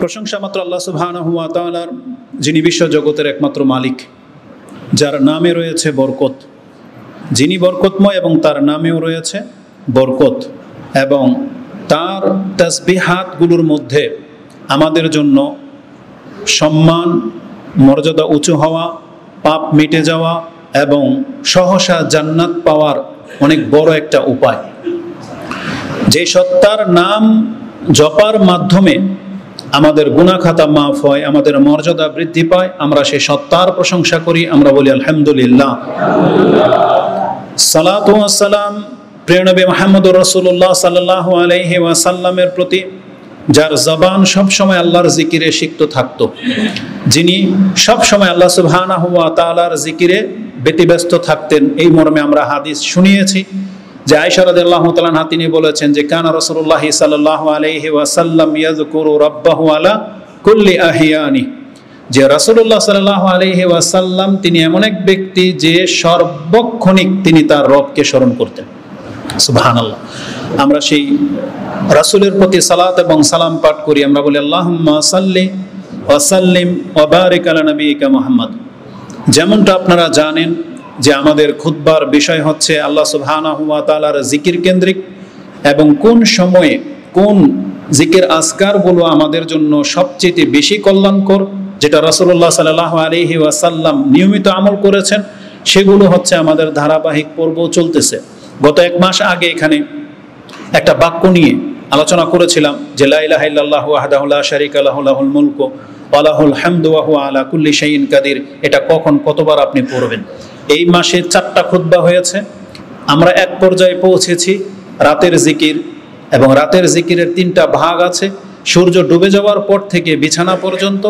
প্রশংসা মাত্র আল্লাহ সুবহানাহু ওয়া তাআলার, যিনি বিশ্ব জগতের একমাত্র মালিক, যার নামে রয়েছে বরকত, যিনি বরকতময় এবং তার নামেও রয়েছে বরকত। এবং তার তাসবিহাতগুলোর মধ্যে আমাদের জন্য সম্মান, মর্যাদা উঁচু হওয়া, পাপ মিটে যাওয়া এবং সহসা জান্নাত পাওয়ার অনেক বড় একটা উপায়। যে সত্তার নাম জপার মাধ্যমে আমাদের গুনাহ খাতা মাফ হয়, আমাদের মর্যাদা বৃদ্ধি পায়, আমরা সেই সত্তার প্রশংসা করি, আমরা বলি আলহামদুলিল্লাহ। সালাতু ওয়াস সালাম প্রিয় নবী মুহাম্মদুর রাসূলুল্লাহ সাল্লাল্লাহু আলাইহি ওয়াসাল্লামের প্রতি, যার জবান সব সময় আল্লাহর জিকিরে সিক্ত থাকতো, যিনি সব সময় আল্লাহ সুবহানাহু ওয়া তাআলার জিকিরে ব্যতিব্যস্ত থাকতেন। এই মর্মে আমরা হাদিস শুনিয়েছি যে আয়েশা রাদিয়াল্লাহু তাআলা আনহা তিনি বলেছেন যে কানা রাসূলুল্লাহ সাল্লাল্লাহু আলাইহি ওয়াসাল্লাম ইয়াযকুরু রাব্বাহু আলা কুল্লি আহিয়ানি, যে রাসূলুল্লাহ সাল্লাল্লাহু আলাইহি ওয়াসাল্লাম তিনি এমন এক ব্যক্তি যে সর্বক্ষণিক তিনি তার রবকে স্মরণ করতেন। সুবহানাল্লাহ। আমরা সেই রাসূলের প্রতি সালাত এবং সালাম পাঠ করি, আমরা বলি আল্লাহুম্মা সাল্লি ওয়া সাল্লিম ওয়া বারিক আলা নবিয়িকা মুহাম্মদ। যেমনটা আপনারা জানেন যে আমাদের খুতবার বিষয় হচ্ছে আল্লাহ সুবহানাহু ওয়া তাআলার জিকির কেন্দ্রিক, এবং কোন সময়ে কোন জিকির আজকারগুলো আমাদের জন্য সবচেয়ে বেশি কল্যাণকর, যেটা রাসূলুল্লাহ সাল্লাল্লাহু আলাইহি ওয়াসাল্লাম নিয়মিত আমল করেছেন, সেগুলো হচ্ছে আমাদের ধারাবাহিক পর্ব চলতেছে। গত এক মাস আগে এখানে একটা বাক্য নিয়ে আলোচনা করেছিলাম যে লা ইলাহা ইল্লাল্লাহু ওয়াহদাহু লা শারীকা লাহু লাহুল মুলকু ওয়া লাহুল হামদু ওয়া হুয়া আলা কুল্লি শাইইন কাদির। এটা কখন কতবার আপনি পড়বেন? এই মাসে 4টা খুতবা হয়েছে। আমরা এক পর্যায়ে পৌঁছেছি রাতের জিকির, এবং রাতের জিকিরের 3টা ভাগ আছে। সূর্য ডুবে যাওয়ার পর থেকে বিছানা পর্যন্ত,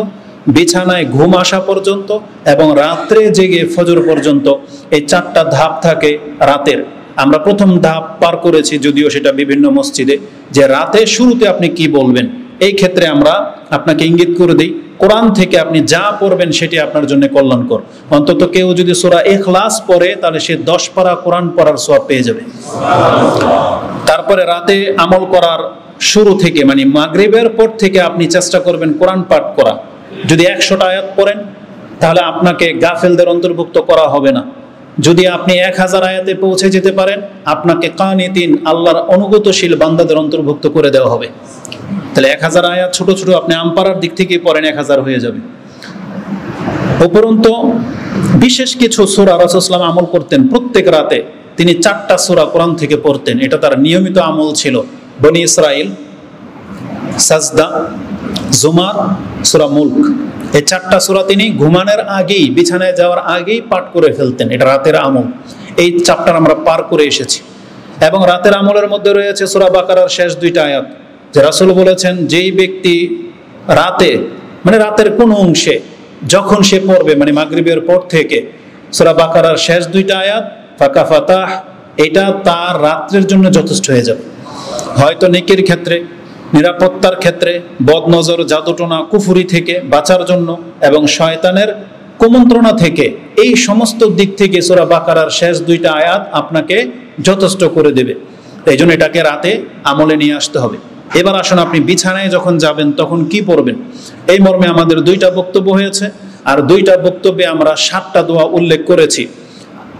বিছানায় ঘুম আসা পর্যন্ত, এবং রাত্রে জেগে ফজর পর্যন্ত, এই 4টা ধাপ থাকে রাতের। আমরা প্রথম ধাপ পার করেছি, যদিও সেটা বিভিন্ন মসজিদে, যে রাতে শুরুতে আপনি কি বলবেন। এই ক্ষেত্রে আমরা আপনাকে ইঙ্গিত করে দিই, কোরআন থেকে আপনি যা পড়বেন সেটি আপনার জন্য কল্যাণকর। অন্তত কেউ যদি সূরা ইখলাস পড়ে তাহলে সে 10 পারা কোরআন পড়ার সওয়াব পেয়ে যাবে। তারপরে রাতে আমল করার শুরু থেকে, মানে মাগরিবের পর থেকে আপনি চেষ্টা করবেন কোরআন পাঠ করা। যদি 100টা আয়াত পড়েন তাহলে আপনাকে গাফেলদের অন্তর্ভুক্ত করা হবে না। যদি আপনি 1000 আয়াতে পৌঁছে যেতে পারেন, আপনাকে কানিতিন, আল্লাহর অনুগতশীল বান্দাদের অন্তর্ভুক্ত করে দেওয়া হবে। তাহলে 1000 আয়াত ছোট ছোট আপনি আমপারার দিক থেকে পড়েন, 1000 হয়ে যাবে। উপরন্তু বিশেষ কিছু সূরা রাসূল সাল্লাল্লাহু আলাইহি ওয়াসাল্লাম আমল করতেন। প্রত্যেক রাতে তিনি 4টা সূরা কোরআন থেকে পড়তেন, এটা তার নিয়মিত আমল ছিল। বনি ইসরাইল, সাজদা, জুমার, সূরা মুলক, এই 4টা সূরা তিনি ঘুমানোর আগেই, বিছানায় যাওয়ার আগেই পাঠ করে ফেলতেন। এটা রাতের আমল। এই চ্যাপ্টার আমরা পার করে এসেছি। এবং রাতের আমলের মধ্যে রয়েছে সূরা বাকারার শেষ 2টা আয়াত, যে রাসূল বলেছেন যেই ব্যক্তি রাতে, মানে রাতের কোন অংশে যখন সে পড়বে, মানে মাগরিবের পর থেকে, সূরা বাকারার শেষ 2টা আয়াত ফাকা ফাতাহ, এটা তার রাত্রের জন্য যথেষ্ট হয়ে যাবে। হয়তো নেকির ক্ষেত্রে, নিরাপত্তার ক্ষেত্রে, বদনজর, জাদুটোনা, কুফরি থেকে বাঁচার জন্য, এবং শয়তানের কুমন্ত্রণা থেকে, এই সমস্ত দিক থেকে সূরা বাকারার শেষ 2টা আয়াত আপনাকে যথেষ্ট করে দেবে। এই জন্য এটাকে রাতে আমলে নিয়ে আসতে হবে। এবার আসুন, আপনি বিছানায় যখন যাবেন তখন কি পড়বেন। এই মর্মে আমাদের 2টা বক্তব্য হয়েছে, আর 2টা বক্তব্যে আমরা 7টা দোয়া উল্লেখ করেছি।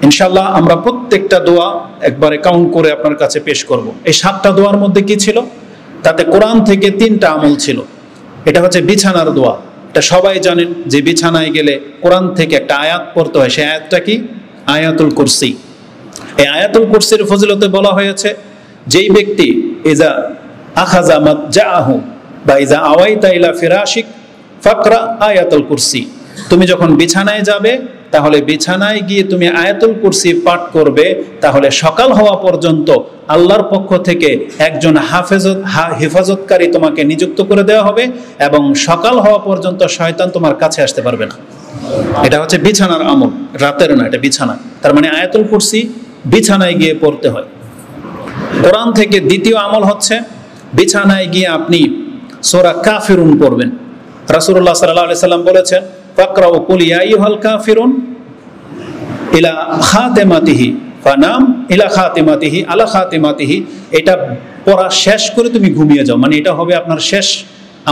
ইনশাআল্লাহ আমরা প্রত্যেকটা দোয়া একবারে কাউন্ট করে আপনার কাছে পেশ করব। এই 7টা দোয়ার মধ্যে কি ছিল? তাতে কোরআন থেকে 3টা আমল ছিল। এটা হচ্ছে বিছানার দোয়া। এটা সবাই জানেন যে বিছানায় গেলে কোরআন থেকে একটা আয়াত পড়তে হয়। সেই আয়াতটা কি? আয়াতুল কুরসি। এই আয়াতুল কুরসির ফজিলতে বলা হয়েছে, যেই ব্যক্তি ইজা আখাযা মাতজাহু বা ইজা আওয়াইতা ইলা ফিরাশিক ফাকরা আয়াতুল কুরসি, তুমি যখন বিছানায় যাবে তাহলে বিছানায় গিয়ে তুমি আয়াতুল কুরসি পাঠ করবে, তাহলে সকাল হওয়া পর্যন্ত আল্লাহর পক্ষ থেকে একজন হেফাজতকারী তোমাকে নিযুক্ত করে দেওয়া হবে, এবং সকাল হওয়া পর্যন্ত শয়তান তোমার কাছে আসতে পারবে না। এটা হচ্ছে বিছানার আমল, রাতের না, এটা বিছানা। তার মানে আয়াতুল কুরসি বিছানায় গিয়ে পড়তে হয়। কোরআন থেকে দ্বিতীয় আমল হচ্ছে বিছানায় গিয়ে আপনি সূরা কাফিরুন পড়বেন। রাসূলুল্লাহ সাল্লাল্লাহু আলাইহি সাল্লাম বলেছেন ফাকরাউ কুল ইয়া আইয়ুহাল কাফিরুন ইলা খাতিমাতিহি ফানাম ইলা খাতিমাতিহি আলা খাতিমাতিহি। এটা পড়া শেষ করে তুমি ঘুমিয়ে যাও, মানে এটা হবে আপনার শেষ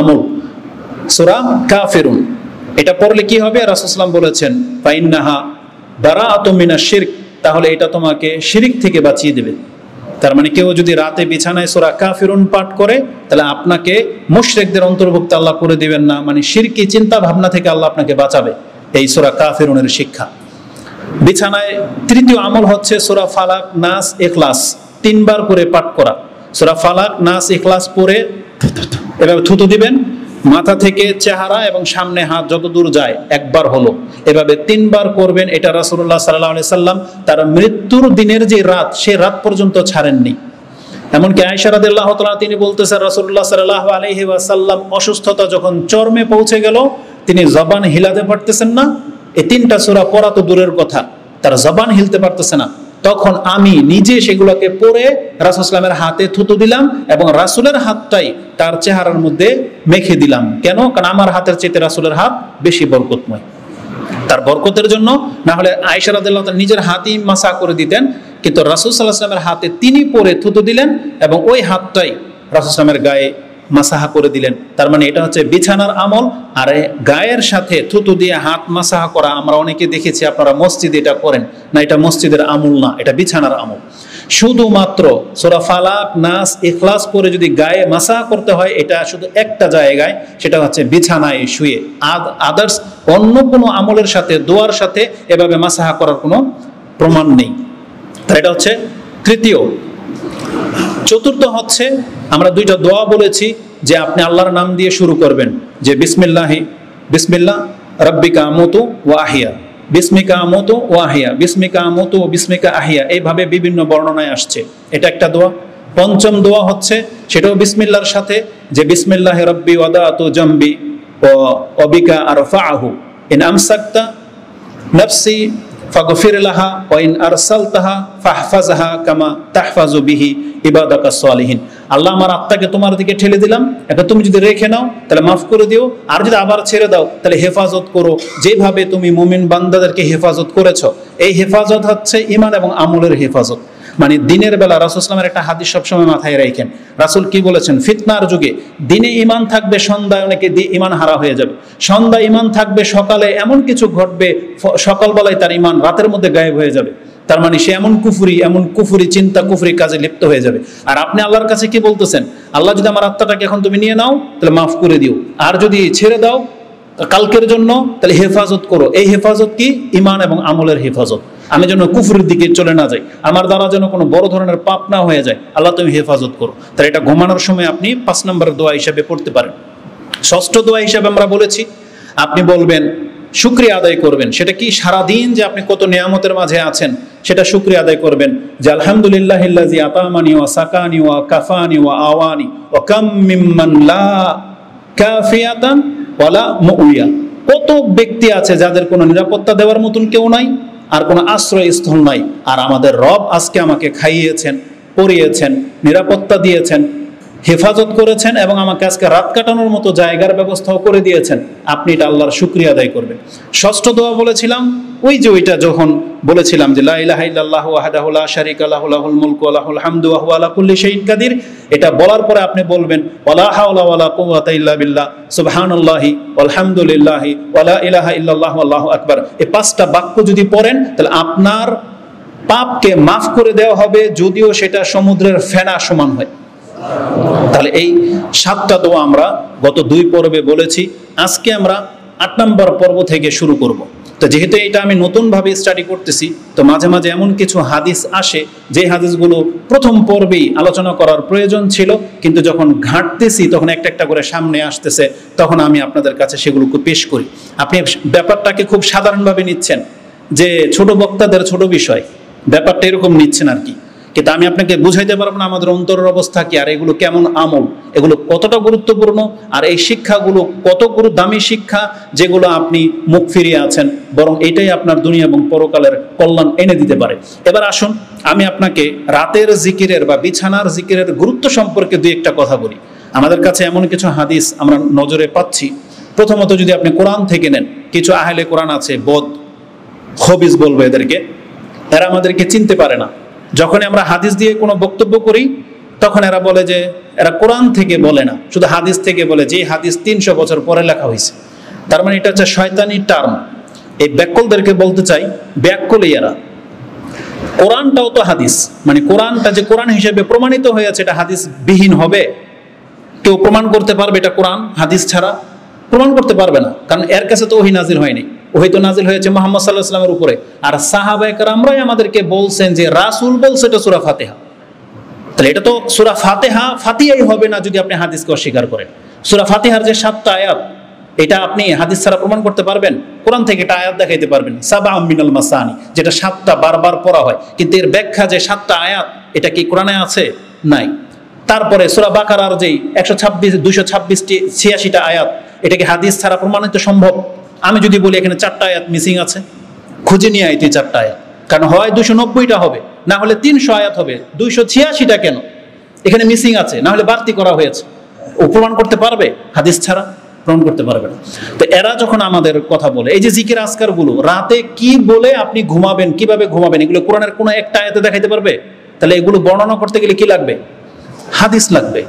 আমল। সূরা কাফিরুন। এটা পড়লে কি হবে? রাসূল সাল্লাল্লাহু আলাইহি ওয়াসাল্লাম বলেছেন ফাইন্নাহা বারাআতুম মিনাশ শিরক, তাহলে এটা তোমাকে শিরক থেকে বাঁচিয়ে দেবে। তার মানে কেউ যদি রাতে বিছানায় সূরা কাফিরুন পাঠ করে, তাহলে আপনাকে মুশরিকদের অন্তর্ভুক্ত আল্লাহ করে দিবেন না, মানে শিরকি চিন্তা ভাবনা থেকে আল্লাহ আপনাকে বাঁচাবে। এই সূরা কাফিরুনের শিক্ষা। বিছানায় তৃতীয় আমল হচ্ছে সূরা ফালাক, নাস, ইখলাস 3 বার করে পাঠ করা। সূরা ফালাক, নাস, ইখলাস পড়ে এভাবে থুতু দিবেন, মাথা থেকে চেহারা এবং সামনে হাত যত দূর যায় একবার হলো, এভাবে 3 বার করবেন। এটা রাসূলুল্লাহ সাল্লাল্লাহু আলাইহি সাল্লাম তার মৃত্যুর দিনের যে রাত, সে রাত পর্যন্ত ছাড়েননি। এমনকি আয়েশা রাদিয়াল্লাহু তাআলা তিনি বলতেছেন, রাসূলুল্লাহ সাল্লাল্লাহু আলাইহি ওয়াসাল্লাম অসুস্থতা যখন চরমে পৌঁছে গেল, তিনি জবান হিলাতে পারতেছেন না, এই 3টা সূরা পড়া তো দূরের কথা, তার জবান হিলতে পারতেছে না, তখন আমি নিজে সেগুলোকে পড়ে রাসূল সাল্লাল্লাহু আলাইহি ওয়াসাল্লামের হাতে থুতু দিলাম এবং রাসূলের হাতটাই তার চেহারার মধ্যে মেখে দিলাম। কেন? কারণ আমার হাতের চেয়ে রাসূলের হাত বেশি বরকতময়। তার বরকতের জন্য, না হলে আয়েশা রাদিয়াল্লাহু তাআলা নিজের হাতেই মাসাহ করে দিতেন, কিন্তু রাসূল সাল্লাল্লাহু আলাইহি ওয়াসাল্লামের হাতে তিনি পরে থুতু দিলেন এবং ওই হাতটাই রাসূল সাল্লাল্লাহু আলাইহি ওয়াসাল্লামের গায়ে মাসাহা করে দিলেন। তার মানে এটা হচ্ছে বিছানার আমল। আর গায়ের সাথে থুতু দিয়ে হাত মাসাহা করা আমরা অনেকে দেখেছি, আপনারা মসজিদে এটা করেন না, এটা মসজিদের আমল না, এটা বিছানার আমল। শুধুমাত্র সূরা ফালাক, নাস, ইখলাস পরে যদি গায়ে মাসাহা করতে হয়, এটা শুধু একটা জায়গায়, সেটা হচ্ছে বিছানায় শুয়ে। আদার্স অন্য কোনো আমলের সাথে, দোয়ার সাথে এভাবে মাসাহা করার কোনো প্রমাণ নেই। তাই এটা হচ্ছে তৃতীয়। চতুর্থ হচ্ছে, আমরা 2টা দোয়া বলেছি যে আপনি আল্লাহর নাম দিয়ে শুরু করবেন, যে বিসমিল্লাহ রাব্বিকা আমুতু ওয়া আহিয়া, বিসমিকা আমুতু ওয়া আহিয়া, বিসমিকা আমুতু ওয়া বিসমিকা আহিয়া, এইভাবে বিভিন্ন বর্ণনায় আসছে। এটা একটা দোয়া। পঞ্চম দোয়া হচ্ছে, সেটাও বিসমিল্লাহর সাথে, যে বিসমিল্লাহি রাব্বি ওয়াদাতু জামবি ওয়া বিকা আরফাহু ইন আমসাকতা নাফসি ফাগফির লাহা ওয়া ইন আরসালতাহা ফাহফাজহা কামা তাহফাজু বিহি ইবাদাকা সালিহিন। আল্লাহ, আমার আত্মাকে তোমার দিকে ঠেলে দিলাম, এটা তুমি যদি রেখে নাও তাহলে মাফ করে দিও, আর যদি আবার ছেড়ে দাও তাহলে হেফাজত করো, যেভাবে তুমি মুমিন বান্দাদেরকে হেফাজত করেছো। এই হেফাজত হচ্ছে ঈমান এবং আমলের হেফাজত। মানে দিনের বেলা রাসূল সাল্লাল্লাহু আলাইহি ওয়াসাল্লামের একটা হাদিস সবসময় মাথায় রাখেন। রাসূল কি বলেছেন? ফিতনার যুগে দিনে ঈমান থাকবে, সন্ধ্যায় অনেকে ঈমান হারা হয়ে যাবে। সন্ধ্যায় ঈমান থাকবে, সকালে এমন কিছু ঘটবে, সকালবেলায় তার ঈমান রাতের মধ্যে গায়েব হয়ে যাবে। তার মানে সে এমন কুফরি চিন্তা, কুফরি কাজে লিপ্ত হয়ে যাবে। আর আপনি আল্লাহর কাছে কি বলতেছেন? আল্লাহ, যদি আমার আত্মাটাকে এখন তুমি নিয়ে নাও তাহলে মাফ করে দিও, আর যদি ছেড়ে দাও কালকের জন্য তাহলে হেফাজত করো। এই হেফাজত কি? ঈমান এবং আমলের হেফাজত। আমি যেন কুফরের দিকে চলে না যাই, আমার দ্বারা যেন কোনো বড় ধরনের পাপ না হয়ে যায়, আল্লাহ তুমি হেফাজত করো। তাই এটা ঘুমানোর সময় আপনি 5 নম্বরের দোয়া হিসাবে পড়তে পারেন। ষষ্ঠ দোয়া হিসাবে আমরা বলেছি, আপনি বলবেন, শুকরিয়া আদায় করবেন। সেটা কি? সারাদিন যে আপনি কত নিয়ামতের মাঝে আছেন সেটা শুকরিয়া আদায় করবেন, যে আলহামদুলিল্লাহিল্লাযী আতামানি ওয়া সাকানি ওয়া কাফানি ওয়া আওয়ানি ওয়া কাম মিম্মান লা কাফিয়াতান ওয়ালা মুউইয়া। কত ব্যক্তি আছে যাদের কোনো নিরাপত্তা দেওয়ার মতন কেউ নাই, আর কোনো আশ্রয়স্থল নাই, আর আমাদের রব আজকে আমাকে খাইয়েছেন, পরিয়েছেন, নিরাপত্তা দিয়েছেন, হেফাজত করেছেন এবং আমাকে আজকে রাত কাটানোর মতো জায়গার ব্যবস্থাও করে দিয়েছেন। আপনি এটা আল্লাহর শুকরিয়া আদায় করবেন। ষষ্ঠ দোয়া বলেছিলাম, ওইটা যখন বলেছিলাম যে লা ইলাহা ইল্লাল্লাহু ওয়াহদাহু লা শারীকা লাহু লাহুল মুলকু ওয়া লাহুল হামদু ওয়া হুয়া আলা কুল্লি শাইইন কাদির। এটা বলার পরে আপনি বলবেন ওয়ালা হাওলা ওয়ালা কুওয়াতা ইল্লা বিল্লাহ, সুবহানাল্লাহি ওয়ালহামদুলিল্লাহি ওয়া লা ইলাহা ইল্লাল্লাহু আল্লাহু আকবার। এই 5টা বাক্য যদি পড়েন তাহলে আপনার পাপকে মাফ করে দেওয়া হবে, যদিও সেটা সমুদ্রের ফেনা সমান হয়। তাহলে এই 7টা দোয়া আমরা গত 2 পর্বে বলেছি। আজকে আমরা 8 নম্বর পর্ব থেকে শুরু করব। তো যেহেতু এটা আমি নতুনভাবে স্টাডি করতেছি, তো মাঝে মাঝে এমন কিছু হাদিস আসে যে হাদিসগুলো প্রথম পর্বেই আলোচনা করার প্রয়োজন ছিল, কিন্তু যখন ঘাঁটতেছি তখন একটা একটা করে সামনে আসতেছে, তখন আমি আপনাদের কাছে সেগুলোকে পেশ করি। আপনি ব্যাপারটাকে খুব সাধারণভাবে নিচ্ছেন, যে ছোট বক্তাদের ছোট বিষয়, ব্যাপারটা এরকম নিচ্ছেন আর কি। কিন্তু আমি আপনাকে বুঝাইতে পারবো না আমাদের অন্তরের অবস্থা কি, আর এগুলো কেমন আমল, এগুলো কতটা গুরুত্বপূর্ণ, আর এই শিক্ষাগুলো কত দামি শিক্ষা, যেগুলো আপনি মুখ ফিরিয়ে আছেন, বরং এটাই আপনার দুনিয়া এবং পরকালের কল্যাণ এনে দিতে পারে। এবার আসুন আমি আপনাকে রাতের জিকিরের বা বিছানার জিকিরের গুরুত্ব সম্পর্কে 2-1টা কথা বলি। আমাদের কাছে এমন কিছু হাদিস আমরা নজরে পাচ্ছি। প্রথমত যদি আপনি কোরআন থেকে নেন, কিছু আহলে কোরআন আছে, খবিজ বলবো এদেরকে, এরা আমাদেরকে চিনতে পারে না। যখন আমরা হাদিস দিয়ে কোনো বক্তব্য করি তখন এরা বলে যে এরা কোরআন থেকে বলে না, শুধু হাদিস থেকে বলে, যে হাদিস 300 বছর পরে লেখা হয়েছে। তার মানে এটা হচ্ছে শয়তানি টার্ম। এই ব্যাককলদেরকে বলতে চাই, ব্যাককলই এরা। কোরআনটাও তো হাদিস, মানে কোরআনটা যে কোরআন হিসেবে প্রমাণিত হয়েছে এটা হাদিস বিহীন হবে? কেউ প্রমাণ করতে পারবে এটা কোরআন হাদিস ছাড়া? প্রমাণ করতে পারবে না, কারণ এর কাছে তো ওহী নাজিল হয়নি। ওহী তো নাজিল হয়েছে মুহাম্মদ সাল্লাল্লাহু আলাইহি ওয়াসাল্লামের উপরে। আর সাহাবায়ে কেরামরাই আমাদেরকে বলছেন যে রাসূল বলছে এটা সূরা ফাতিহা। তাহলে এটা তো সূরা ফাতিহা ফাতিহাই হবে না যদি আপনি হাদিসকে অস্বীকার করেন। সূরা ফাতিহার যে 7টা আয়াত, এটা আপনি হাদিস ছাড়া প্রমাণ করতে পারবেন? কোরআন থেকে এটা আয়াত দেখাইতে পারবেন, সাবা মিনাল মাসানি, যেটা 7টা বারবার পড়া হয়, কিন্তু এর ব্যাখ্যা যে 7টা আয়াত, এটা কি কোরআনে আছে? নাই। তারপরে সূরা বাকারার যেই 126, 226টি 86টা আয়াত, এটা কি হাদিস ছাড়া প্রমাণিত সম্ভব? আমি যদি বলি এখানে 4টা আয়াত মিসিং আছে, খুঁজে নিয়ে আইতে 4টা আয়াত, কারণ হয় 290টা হবে, না হলে 300 আয়াত হবে, 286টা কেন এখানে মিসিং আছে, না হলে বাড়তি করা হয়েছে। ও প্রমাণ করতে পারবে হাদিস ছাড়া? প্রমাণ করতে পারবে না। তো এরা যখন আমাদের কথা বলে, এই যে জিকির আজকার গুলো, রাতে কি বলে আপনি ঘুমাবেন, কিভাবে ঘুমাবেন, এগুলো কোরআনের কোনো একটা আয়াতে দেখাইতে পারবে? তাহলে এগুলো বর্ণনা করতে গেলে কি লাগবে? হাদিস লাগবে।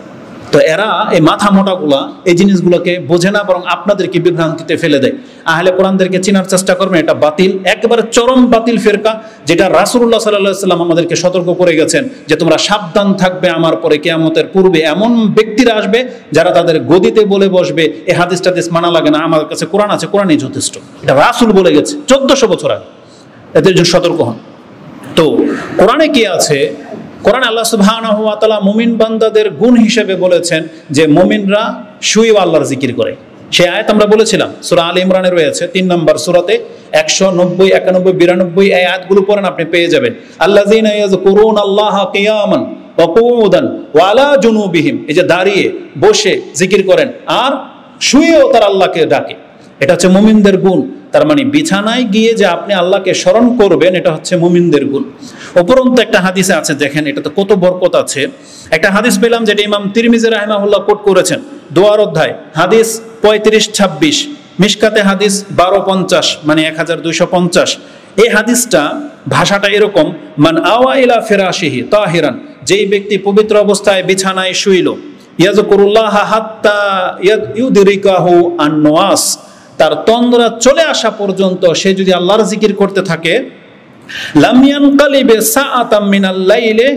তো এরা এই মাথা মোটাগুলা এই জিনিসগুলোকে বোঝে না, বরং আপনাদেরকে বিভ্রান্তিতে ফেলে দেয়। আহলে কোরআনদেরকে চেনার চেষ্টা করবেন, এটা বাতিল, একেবারে চরম বাতিল ফিরকা, যেটা রাসূলুল্লাহ সাল্লাল্লাহু আলাইহি ওয়াসাল্লাম আমাদেরকে সতর্ক করে গেছেন যে তোমরা সাবধান থাকবে, আমার পরে কিয়ামতের পূর্বে এমন ব্যক্তিরা আসবে যারা তাদের গদিতে বলে বসবে এই হাদিস টাদিস মানা লাগে না, আমার কাছে কোরআন আছে, কোরআনই যথেষ্ট। এটা রাসূল বলে গেছে 1400 বছর আগে, এদের জন্য সতর্ক হন। তো কোরআনে কি আছে? কোরআন আল্লাহ সুবহানাহু ওয়া তাআলা মুমিন বান্দাদের গুণ হিসেবে বলেছেন যে মুমিনরা শুয়ে আল্লাহর জিকির করে। সেই আয়াত আমরা বলেছিলাম সূরা আলে ইমরানে রয়েছে 3 নম্বর সূরাতে 190, 91, 92 এই আয়াতগুলো পড়েন, আপনি পেয়ে যাবেন। আল্লাযীনা ইয়াযকুরুনাল্লাহা কিয়ামান ওয়া কুউদান ওয়া আলা জুনুবিহিম, এই যে দাঁড়িয়ে বসে জিকির করেন আর শুয়েও তারা আল্লাহকে ডাকে, এটা হচ্ছে মুমিনদের গুণ। তার মানে বিছানায় গিয়ে যে আপনি আল্লাহকে স্মরণ করবেন, এটা হচ্ছে মুমিনদের গুণ। উপরন্তু একটা হাদিসে আছে, দেখেন এটা তো কত বরকত আছে। একটা হাদিস পেলাম যেটা ইমাম তিরমিজি রাহিমাহুল্লাহ কোট করেছেন, দোয়ার অধ্যায়, হাদিস 35-26, মিশকাতে হাদিস 1250, মানে 1250। এই হাদিসটা ভাষাটা এরকম, মান আওয়া ইলা ফিরাশিহি তাহিরান, যেই ব্যক্তি পবিত্র অবস্থায় বিছানায় শুইল, ইয়াযকুরুল্লাহ হাত্তা ইউদরিকাহু আন-নুয়াস, তার তন্দ্রা চলে আসা পর্যন্ত সে যদি আল্লাহর জিকির করতে থাকে, লাম ইয়ানকালিবে সাআতাম মিনাল লাইলি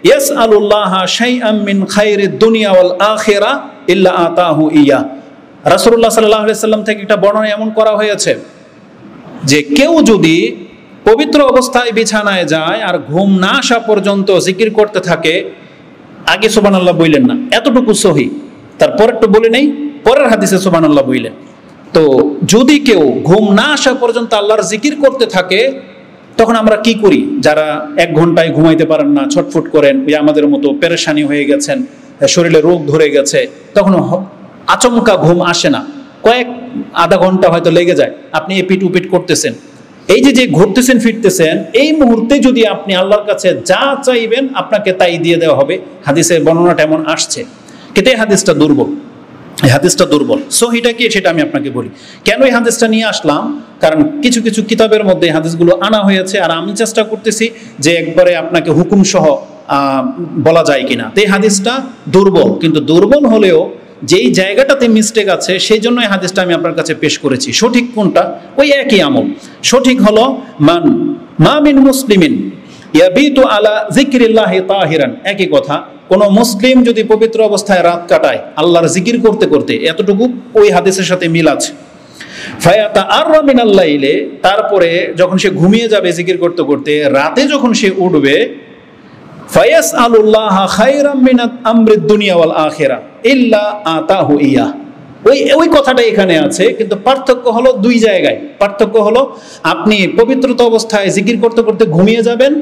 ইয়াসআলুল্লাহা শাইআম মিন খায়রিদ দুনিয়া ওয়াল আখিরা ইল্লা আতাহু ইয়া। রাসূলুল্লাহ সাল্লাল্লাহু আলাইহি সাল্লাম থেকে একটা বর্ণনা এমন করা হয়েছে যে কেউ যদি পবিত্র অবস্থায় বিছানায় যায় আর ঘুম না আসা পর্যন্ত জিকির করতে থাকে, আগে সুবহানাল্লাহ বললেন না, এতটুকু সহি, তারপর একটু বলে নেই, পরের হাদিসে সুবহানাল্লাহ বললেন। তো যদি কেউ ঘুম না আসা পর্যন্ত আল্লাহর জিকির করতে থাকে, তখন আমরা কি করি? যারা 1 ঘন্টায় ঘুমাইতে পারেন না, ছটফট করেন, ওই আমাদের মতো পেরেশানি হয়ে গেছেন, শরীরে রোগ ধরে গেছে, তখন আচমকা ঘুম আসে না, কয়েক আধা ঘন্টা হয়তো লেগে যায়, আপনি এপিট উপিট করতেছেন, এই যে ঘুরতেছেন ফিরতেছেন, এই মুহূর্তে যদি আপনি আল্লাহর কাছে যা চাইবেন আপনাকে তাই দিয়ে দেওয়া হবে। হাদিসের বর্ণনাটা এমন আসছে, কিন্তু এই হাদিসটা দুর্বল। এই হাদিসটা দুর্বল। সহিটা কি সেটা আমি আপনাকে বলি। কেন এই হাদিসটা নিয়ে আসলাম? কারণ কিছু কিছু কিতাবের মধ্যে হাদিসগুলো আনা হয়েছে, আর আমি চেষ্টা করতেছি যে একবারে আপনাকে হুকুম সহ বলা যায় কিনা। তো এই হাদিসটা দুর্বল, কিন্তু দুর্বল হলেও যেই জায়গাটাতে মিস্টেক আছে সেই জন্য এই হাদিসটা আমি আপনার কাছে পেশ করেছি। সঠিক কোনটা? ওই একই আমল। সঠিক হলো মা মিন মুসলিমিন ইয়াবিতু আলা যিকরিল্লাহি তাহিরান, একই কথা। কোন মুসলিম যদি পবিত্র অবস্থায় রাত কাটায় আল্লাহর জিকির করতে করতে, এতটুকু ওই হাদিসের সাথে মিল আছে। ফায়াতা আররা মিনাল লাইলে, তারপরে যখন সে ঘুমিয়ে যাবে জিকির করতে করতে, রাতে যখন সে উঠবে, ফায়াসআলুল্লাহা খায়রাম মিন আমরিদ দুনিয়া ওয়াল আখিরা ইল্লা আতাহু ইয়া। ওই কথাটা এখানে আছে, কিন্তু পার্থক্য হলো 2 জায়গায়। পার্থক্য হলো আপনি পবিত্রতা অবস্থায় জিকির করতে করতে ঘুমিয়ে যাবেন,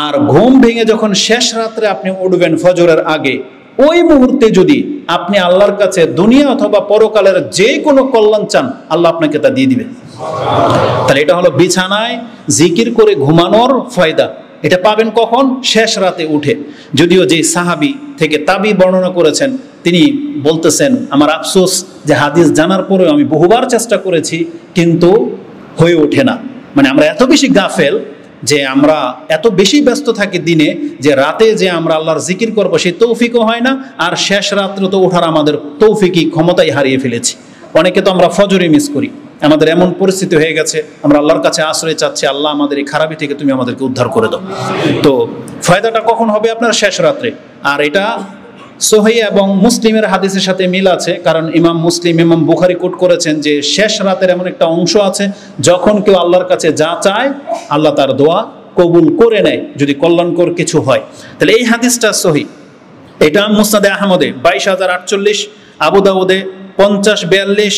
আর ঘুম ভেঙে যখন শেষ রাত্রে আপনি উঠবেন ফজরের আগে, ওই মুহূর্তে যদি আপনি আল্লাহর কাছে দুনিয়া অথবা পরকালের যে কোনো কল্যাণ চান, আল্লাহ আপনাকে তা দিয়ে দিবেন। তাহলে এটা হলো বিছানায় জিকির করে ঘুমানোর ফায়দা। এটা পাবেন কখন? শেষ রাতে উঠে। যদিও যে সাহাবী থেকে তাবি বর্ণনা করেছেন, তিনি বলতেছেন, আমার আফসোস যে হাদিস জানার পরেও আমি বহুবার চেষ্টা করেছি কিন্তু হয়ে ওঠে না। মানে আমরা এত বেশি গাফেল যে আমরা এত বেশি ব্যস্ত থাকি দিনে যে রাতে যে আমরা আল্লাহর জিকির করবো সেই তৌফিকও হয় না, আর শেষ রাত্রে তো ওঠার আমাদের তৌফিকই ক্ষমতাই হারিয়ে ফেলেছি। অনেকে তো আমরা ফজরে মিস করি। আমাদের এমন পরিস্থিতি হয়ে গেছে, আমরা আল্লাহর কাছে আশ্রয় চাচ্ছি, আল্লাহ আমাদের এই খারাপি থেকে তুমি আমাদেরকে উদ্ধার করে দাও। তো ফায়দাটা কখন হবে? আপনার শেষ রাত্রে। আর এটা সহিহ এবং মুসলিমের হাদিসের সাথে মিল আছে, কারণ ইমাম মুসলিম, ইমাম বুখারী কোট করেছেন যে শেষ রাতের এমন একটা অংশ আছে যখন কেউ আল্লাহর কাছে যা চায় আল্লাহ তার দোয়া কবুল করে নেয়, যদি কল্যাণকর কিছু হয়। তাহলে এই হাদিসটা সহিহ। এটা মুসনাদে আহমদে 22,048, আবু দাউদে 50,42,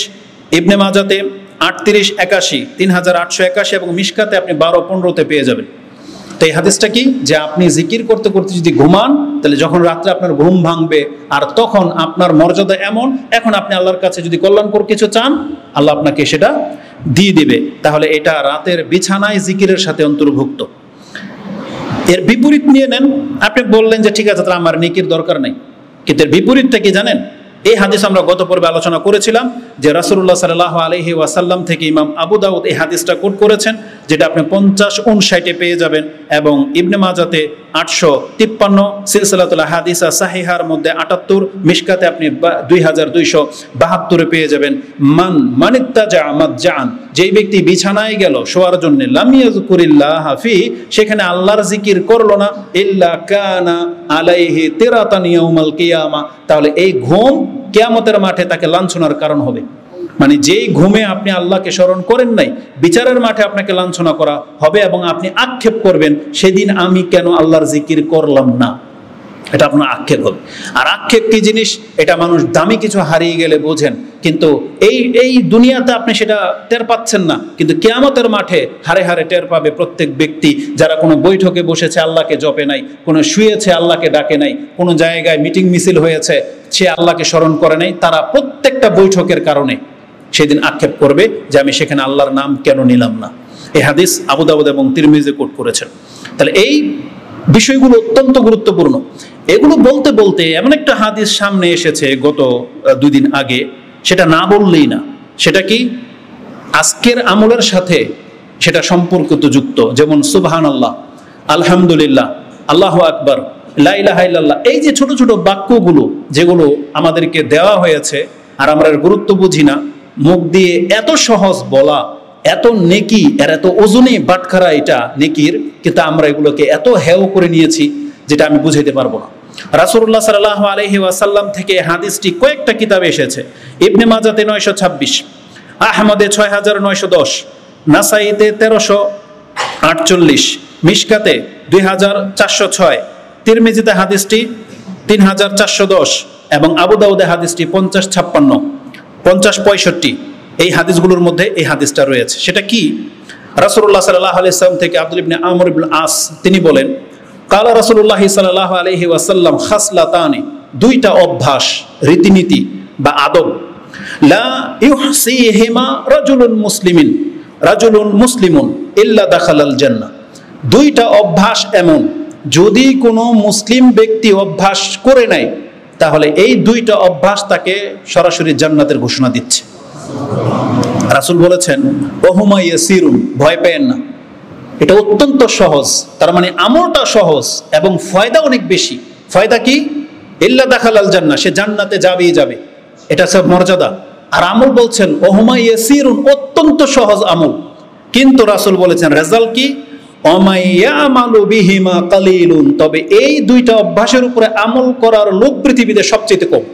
ইবনে মাজাতে 3881, 3881 এবং মিশকাতে আপনি 12-15-তে পেয়ে যাবেন। তো এই হাদিসটা কি? যে আপনি জিকির করতে করতে যদি ঘুমান, তাহলে যখন রাত্রে আপনার ঘুম ভাঙবে আর তখন আপনার মর্যাদা এমন, এখন আপনি আল্লাহর কাছে যদি কল্যাণকর কিছু চান আল্লাহ আপনাকে সেটা দিয়ে দিবে। তাহলে এটা রাতের বিছানায় জিকিরের সাথে অন্তর্ভুক্ত। এর বিপরীত নিয়ে নেন। আপনি বললেন যে ঠিক আছে, তাহলে আমার নেকির দরকার নাই, কিন্তু এর বিপরীতটা কি জানেন? এই হাদিস আমরা গত পর্বে আলোচনা করেছিলাম যে রাসূলুল্লাহ সাল্লাল্লাহু আলাইহি ওয়াসাল্লাম থেকে ইমাম আবু দাউদ এই হাদিসটা কোট করেছেন, যেটা আপনি 50-59-এ পেয়ে যাবেন, এবং ইবনে মাজাতে 853, সিলসিলাতুল আহাদিস সাহিহার মধ্যে 78, মিশকাতে আপনি 2272-এ পেয়ে যাবেন। মানিত্তাজা মাতজান, যেই ব্যক্তি বিছানায় গেল শোয়ার জন্য, লাম ইয়াযকুরিল্লাহ ফি, সেখানে আল্লাহর জিকির করলো না, ইল্লা কানা আলাইহি তিরাতান ইয়াউমাল কিয়ামা, তাহলে এই ঘুম কিয়ামতের মাঠে তাকে লাঞ্ছনার কারণ হবে। মানে যেই ঘুমে আপনি আল্লাহকে স্মরণ করেন নাই, বিচারের মাঠে আপনাকে লাঞ্ছনা করা হবে এবং আপনি আক্ষেপ করবেন সেদিন আমি কেন আল্লাহর জিকির করলাম না, এটা আপনার আক্ষেপ হবে। আর আক্ষেপ কি জিনিস? এটা মানুষ দামি কিছু হারিয়ে গেলে বোঝেন, কিন্তু এই দুনিয়াতে আপনি সেটা টের পাচ্ছেন না, কিন্তু কিয়ামতের মাঠে হারে হারে টের পাবে প্রত্যেক ব্যক্তি যারা কোনো বৈঠকে বসেছে আল্লাহকে জপে নাই, কোনো শুয়েছে আল্লাহকে ডাকে নাই, কোনো জায়গায় মিটিং মিছিল হয়েছে সে আল্লাহকে স্মরণ করে নাই, তারা প্রত্যেকটা বৈঠকের কারণে সেদিন আক্ষেপ করবে যে আমি সেখানে আল্লাহর নাম কেন নিলাম না। এই হাদিস আবু দাউদ এবং তিরমিজি কোট করেছেন। তাহলে এই বিষয়গুলো অত্যন্ত গুরুত্বপূর্ণ। এগুলো বলতে বলতে এমন একটা হাদিস সামনে এসেছে গত 2 দিন আগে, সেটা না বললেই না। সেটা কি? আজকের আমলের সাথে সেটা সম্পর্কিত যুক্ত। যেমন সুবহানাল্লাহ, আলহামদুলিল্লাহ, আল্লাহু আকবার, লা ইলাহা ইল্লাল্লাহ, এই যে ছোট ছোট বাক্যগুলো যেগুলো আমাদেরকে দেওয়া হয়েছে আর আমরা এর গুরুত্ব বুঝি না, মুখ দিয়ে এত সহজ বলা, এত নেকি, এর এত ওজনে বাটখারা এটা নেকির, কিন্তু আমরা এগুলোকে এত হেয় করে নিয়েছি যেটা আমি বুঝাইতে পারবো না। রাসূলুল্লাহ সাল্লাল্লাহু আলাইহি ওয়াসাল্লাম থেকে হাদিসটি কয়েকটা কিতাবে এসেছে। ইবনে মাজাতে 926, আহমদে 6910, নাসাইতে 1348, মিশকাতে 2406, তিরমিজিতে হাদিসটি 3410 এবং আবু দাউদে হাদিসটি 5056, 5065, এই হাদিসগুলোর মধ্যে এই হাদিসটা রয়েছে। সেটা কি? রাসূলুল্লাহ সাল্লাল্লাহু আলাইহি ওয়াসাল্লাম থেকে আব্দুল ইবনে আমর ইবনে আস তিনি বলেন, কালা রাসূলুল্লাহ সাল্লাল্লাহু আলাইহি ওয়াসাল্লাম খাসলাতানি, দুইটা অভ্যাস, রীতিনীতি বা আদব, লা ইউহসিহিমা রাজুলুন মুসলিমুন ইল্লা দাখালাল জান্নাহ, দুইটা অভ্যাস এমন যদি কোনো মুসলিম ব্যক্তি অভ্যাস করে নেয় তাহলে এই দুইটা অভ্যাস তাকে সরাসরি জান্নাতের ঘোষণা দিচ্ছে। রাসূল বলেছেন, ওহুমা ইয়াসিরুন, ভয় পেয়েন না, এটা অত্যন্ত সহজ। তার মানে আমলটা সহজ এবং ফায়দা অনেক বেশি। ফায়দা কি? ইল্লা দাখালাল জান্নাহ, সে জান্নাতে যাবেই যাবে, এটা সব মর্যাদা। আর আমল বলছেন ওহুমা ইয়াসিরুন, অত্যন্ত সহজ আমল। কিন্তু রাসূল বলেছেন রেজাল্ট কি? অমাইয়ামালু বিহিমা কালিলুন, তবে এই দুইটা অভ্যাসের উপরে আমল করার লোক পৃথিবীতে সবচেয়ে কম।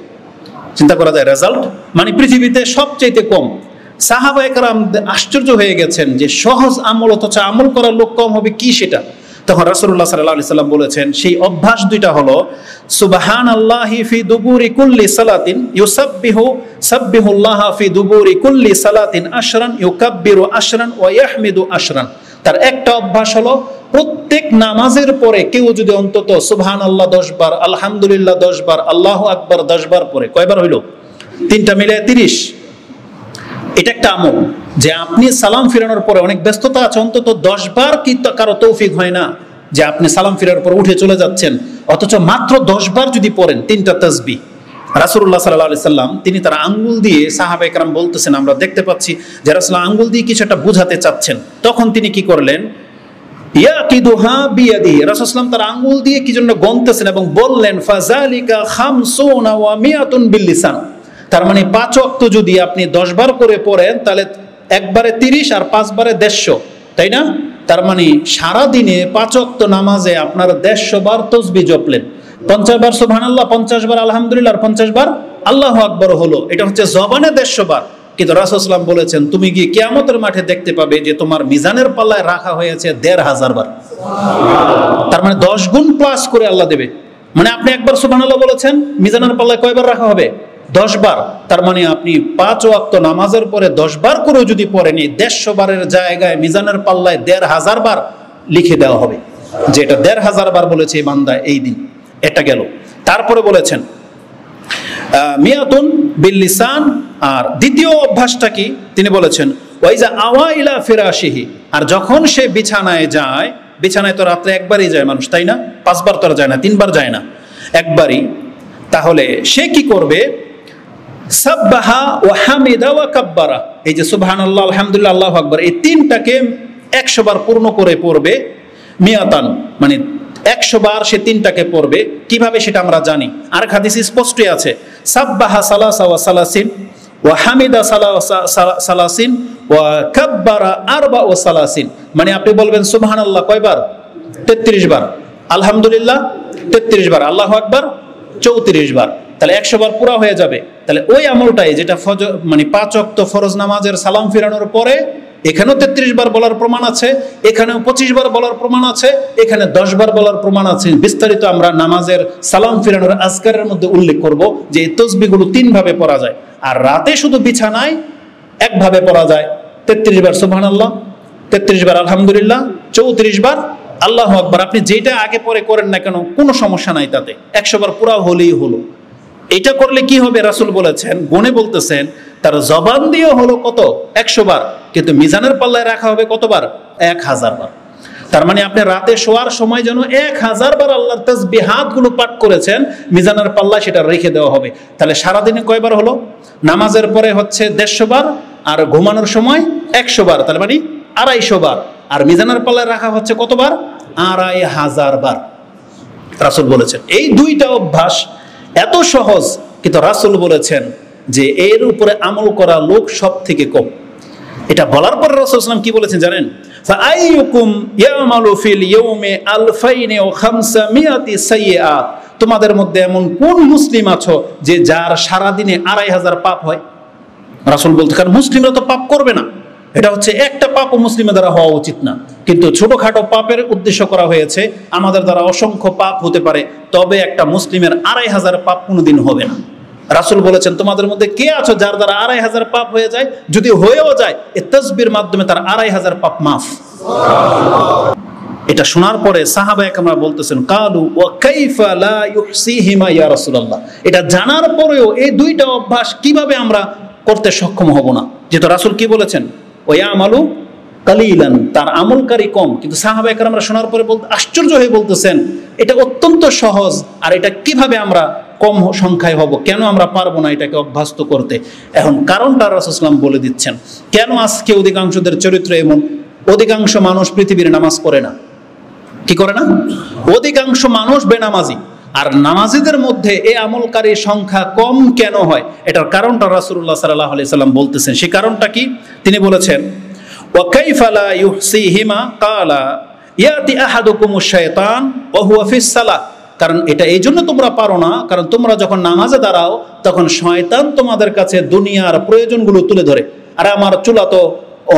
চিন্তা করা যায়, রেজাল্ট মানে পৃথিবীতে সবচেয়ে কম। সাহাবায়ে কেরাম আশ্চর্য হয়ে গেছেন যে সহজ আমল অথচ আমল করার লোক কম হবে, কি সেটা? তখন রাসূলুল্লাহ সাল্লাল্লাহু আলাইহি সাল্লাম বলেছেন সেই অভ্যাস দুইটা হলো সুবহানাল্লাহি ফি দুবুরি কুল্লি সালাতিন সাব্বিহুল্লাহ ফি দুবুরি কুল্লি সালাতিন আশরান ইউকাব্বিরু আশরান ওয়া ইয়াহমিদু আশরান। তার একটা অভ্যাস হলো প্রত্যেক নামাজের পরে কেউ যদি অন্তত সুবহানাল্লাহ 10 বার, আলহামদুলিল্লাহ 10 বার, আল্লাহু আকবার 10 বার পরে, কয়বার হইল? 3টা মিলে 30। এটা একটা আমল যে আপনি সালাম ফিরানোর পরে অনেক ব্যস্ততা আছে, অন্তত 10 বার কি কারো তৌফিক হয় না যে আপনি সালাম ফিরানোর পর উঠে চলে যাচ্ছেন, অথচ মাত্র 10 বার যদি পড়েন 3টা তাসবিহ। রাসূলুল্লাহ সাল্লাল্লাহু আলাইহি সাল্লাম তিনি তার আঙ্গুল দিয়ে, সাহাবায়ে কেরাম বলতেছেন আমরা দেখতে পাচ্ছি যে রাসূল আঙ্গুল দিয়ে কিছু একটা বুঝাতে চাচ্ছেন, তখন তিনি কি করলেন? ইয়াকিদুহা বিয়াদিহি, রাসূল সাল্লাল্লাহু আলাইহি ওয়াসাল্লাম তার আঙ্গুল দিয়ে কি জন্য গণতেছেন এবং বললেন ফাযালিকা খামসুনা ওয়া মিয়াতুন বিল লিসান। তার মানে 5 ওয়াক্ত যদি আপনি 10 বার করে পড়েন তাহলে একবারে 30 আর 5 বারে 150, তাই না? তার মানে সারা দিনে 5 ওয়াক্ত নামাজে আপনার 150 বার তাসবিহ জপলেন, 50 বার সুবহানাল্লাহ, 50 বার আলহামদুলিল্লাহ আর 50 বার আল্লাহু আকবার হলো। এটা হচ্ছে জবানে 150 বার। কিন্তু রাসূল সাল্লাল্লাহু আলাইহি ওয়াসাল্লাম বলেছেন তুমি গিয়ে কিয়ামতের মাঠে দেখতে পাবে যে তোমার মিজানের পাল্লায় রাখা হয়েছে 1500 বার। তার মানে 10 গুণ প্লাস করে আল্লাহ দেবে। মানে আপনি একবার সুবহানাল্লাহ বলেছেন, মিজানের পাল্লায় কয়বার রাখা হবে? 10 বার। তার মানে আপনি 5 ওয়াক্ত নামাজের পরে 10 বার করেও যদি পড়েন, 150 বারের জায়গায় মিজানের পাল্লায় 1500 বার লিখে দেওয়া হবে, যেটা 1500 বার বলেছে এই বান্দা এই দিন। এটা গেল। তারপরে বলেছেন মিয়াতুন বিল লিসান। আর দ্বিতীয় অভ্যাসটা কি তিনি বলেছেন ওয়াইজা আওয়া ইলা ফিরাশিহি, আর যখন সে বিছানায় যায়, বিছানায় তো রাত্রে একবারই যায় মানুষ, তাই না? 5 বার তো যায় না, 3 বার যায় না, একবারই। তাহলে সে কি করবে? সাব্বাহা ওয়া হামিদা ওয়া কাব্বারা, এই যে সুবহানাল্লাহ, আলহামদুলিল্লাহ, আল্লাহু আকবার, এই তিনটাকে 100 বার পূর্ণ করে পড়বে। মিয়াতান মানে 100 বার সে তিনটাকে পড়বে। কিভাবে সেটা আমরা জানি, আর হাদিসে স্পষ্টই আছে সাব্বাহা সালাসা ওয়া সালাসিন ওয়া হামিদা সালাসিন ওয়া কাব্বারা আরবা ওয়া সালাসিন। মানে আপনি বলবেন সুবহানাল্লাহ কয়বার? 33 বার, আলহামদুলিল্লাহ 33 বার, আল্লাহু আকবার 34 বার। তাহলে 100 বার পুরা হয়ে যাবে। তাহলে ওই আমলটাই যেটা ফজর মানে 5 ওয়াক্ত ফরজ নামাজের সালাম ফিরানোর পরে, এখানেও 33 বার বলার প্রমাণ আছে, এখানেও 25 বার বলার প্রমাণ আছে, এখানে 10 বার বলার প্রমাণ আছে। বিস্তারিত আমরা নামাজের সালাম ফিরানোর আজকারের মধ্যে উল্লেখ করব যে এই তাসবিহগুলো 3 ভাবে পড়া যায়। আর রাতে শুধু বিছানায় একভাবে পড়া যায়, 33 বার সুবহানাল্লাহ, 33 বার আলহামদুলিল্লাহ, 34 বার আল্লাহু আকবার। আপনি যেটা আগে পরে করেন না কেন কোনো সমস্যা নাই, তাতে 100 বার পুরা হলেই হলো। এটা করলে কি হবে? রাসূল বলেছেন, গুণে বলতেছেন, তার জবান দিয়ে হলো কত? 100 বার, কিন্তু মিজানের পাল্লায় রাখা হবে কতবার? 1000 বার। তার মানে আপনি রাতে শোয়ার সময় যেন 1000 বার আল্লাহর তাসবিহাত গুলো পাঠ করেছেন, মিজানের পাল্লায় সেটা রেখে দেওয়া হবে। তাহলে সারাদিনে কয়বার হলো? নামাজের পরে হচ্ছে 150 বার, আর ঘুমানোর সময় 100 বার, তার মানে 250 বার। আর মিজানের পাল্লায় রাখা হচ্ছে কতবার? 2500 বার। রাসূল বলেছেন এই দুইটা অভ্যাস এত সহজ, কিন্তু রাসূল বলেছেন যে এর উপরে আমল করা লোক সব থেকে কম। এটা বলার পরে রাসূল সাল্লাল্লাহু আলাইহি ওয়াসাল্লাম কি বলেছেন জানেন? ফাআইয়ুকুম ইয়ামালু ফিল ইয়াউমি 2500 সাইয়্যা, তোমাদের মধ্যে এমন কোন মুসলিম আছো যে যার সারা দিনে 2500 পাপ হয়? রাসূল বলতে, কারণ মুসলিমরা তো পাপ করবে না, এটা হচ্ছে একটা পাপও মুসলিমের দ্বারা হওয়া উচিত না। কিন্তু ছোটখাটো পাপের উদ্দেশ্য করা হয়েছে, আমাদের দ্বারা অসংখ্য পাপ হতে পারে, তবে একটা মুসলিমের 2500 পাপ কোনোদিন হবে না। রাসূল বলেছেন তোমাদের মধ্যে কে আছো যার দ্বারা 2500 পাপ হয়ে যায়? যদি হয়েও যায় এই তাসবিহর মাধ্যমে তার 2500 পাপ মাফ। এটা শোনার পরে সাহাবায়ে কেরাম বলতেছেন কালু ওয়া কাইফা লা ইউহসিহিমা ইয়া রাসূলুল্লাহ, এটা জানার পরেও এই দুইটা অভ্যাস কিভাবে আমরা করতে সক্ষম হব না? যেহেতু রাসূল কি বলেছেন ওয়ায়ামালু কালিলান, তার আমলকারী কম। কিন্তু সাহাবায়ে কেরামরা শোনার পরে আশ্চর্য হয়ে বলতেছেন এটা অত্যন্ত সহজ, আর এটা কিভাবে আমরা কম সংখ্যায় হব, কেন আমরা পারবো না এটাকে অভ্যস্ত করতে? এখন কারণটা রাসূল সাল্লাল্লাহু আলাইহি ওয়াসাল্লাম বলে দিচ্ছেন। কেন আজকে অধিকাংশদের চরিত্র এমন? অধিকাংশ মানুষ পৃথিবীর নামাজ পড়ে না। কি করে না? অধিকাংশ মানুষ বেনামাজি। আর নামাজিদের মধ্যে এই আমলকারীর সংখ্যা কম কেন হয়? এটার কারণটা রাসূলুল্লাহ সাল্লাল্লাহু আলাইহি ওয়াসাল্লাম বলতেছেন। সেই কারণটা কি? তিনি বলেছেন ওয়া কাইফা লা ইউহসিহিমা ক্বালা ইয়াতি আহাদুকুমুশ শাইতান ওয়া হুয়া ফিস সালাহ, কারণ এটা এই জন্য তোমরা পারো না, কারণ তোমরা যখন নামাজে দাঁড়াও তখন শয়তান তোমাদের কাছে দুনিয়ার প্রয়োজনগুলো তুলে ধরে। আরে আমার চুলা তো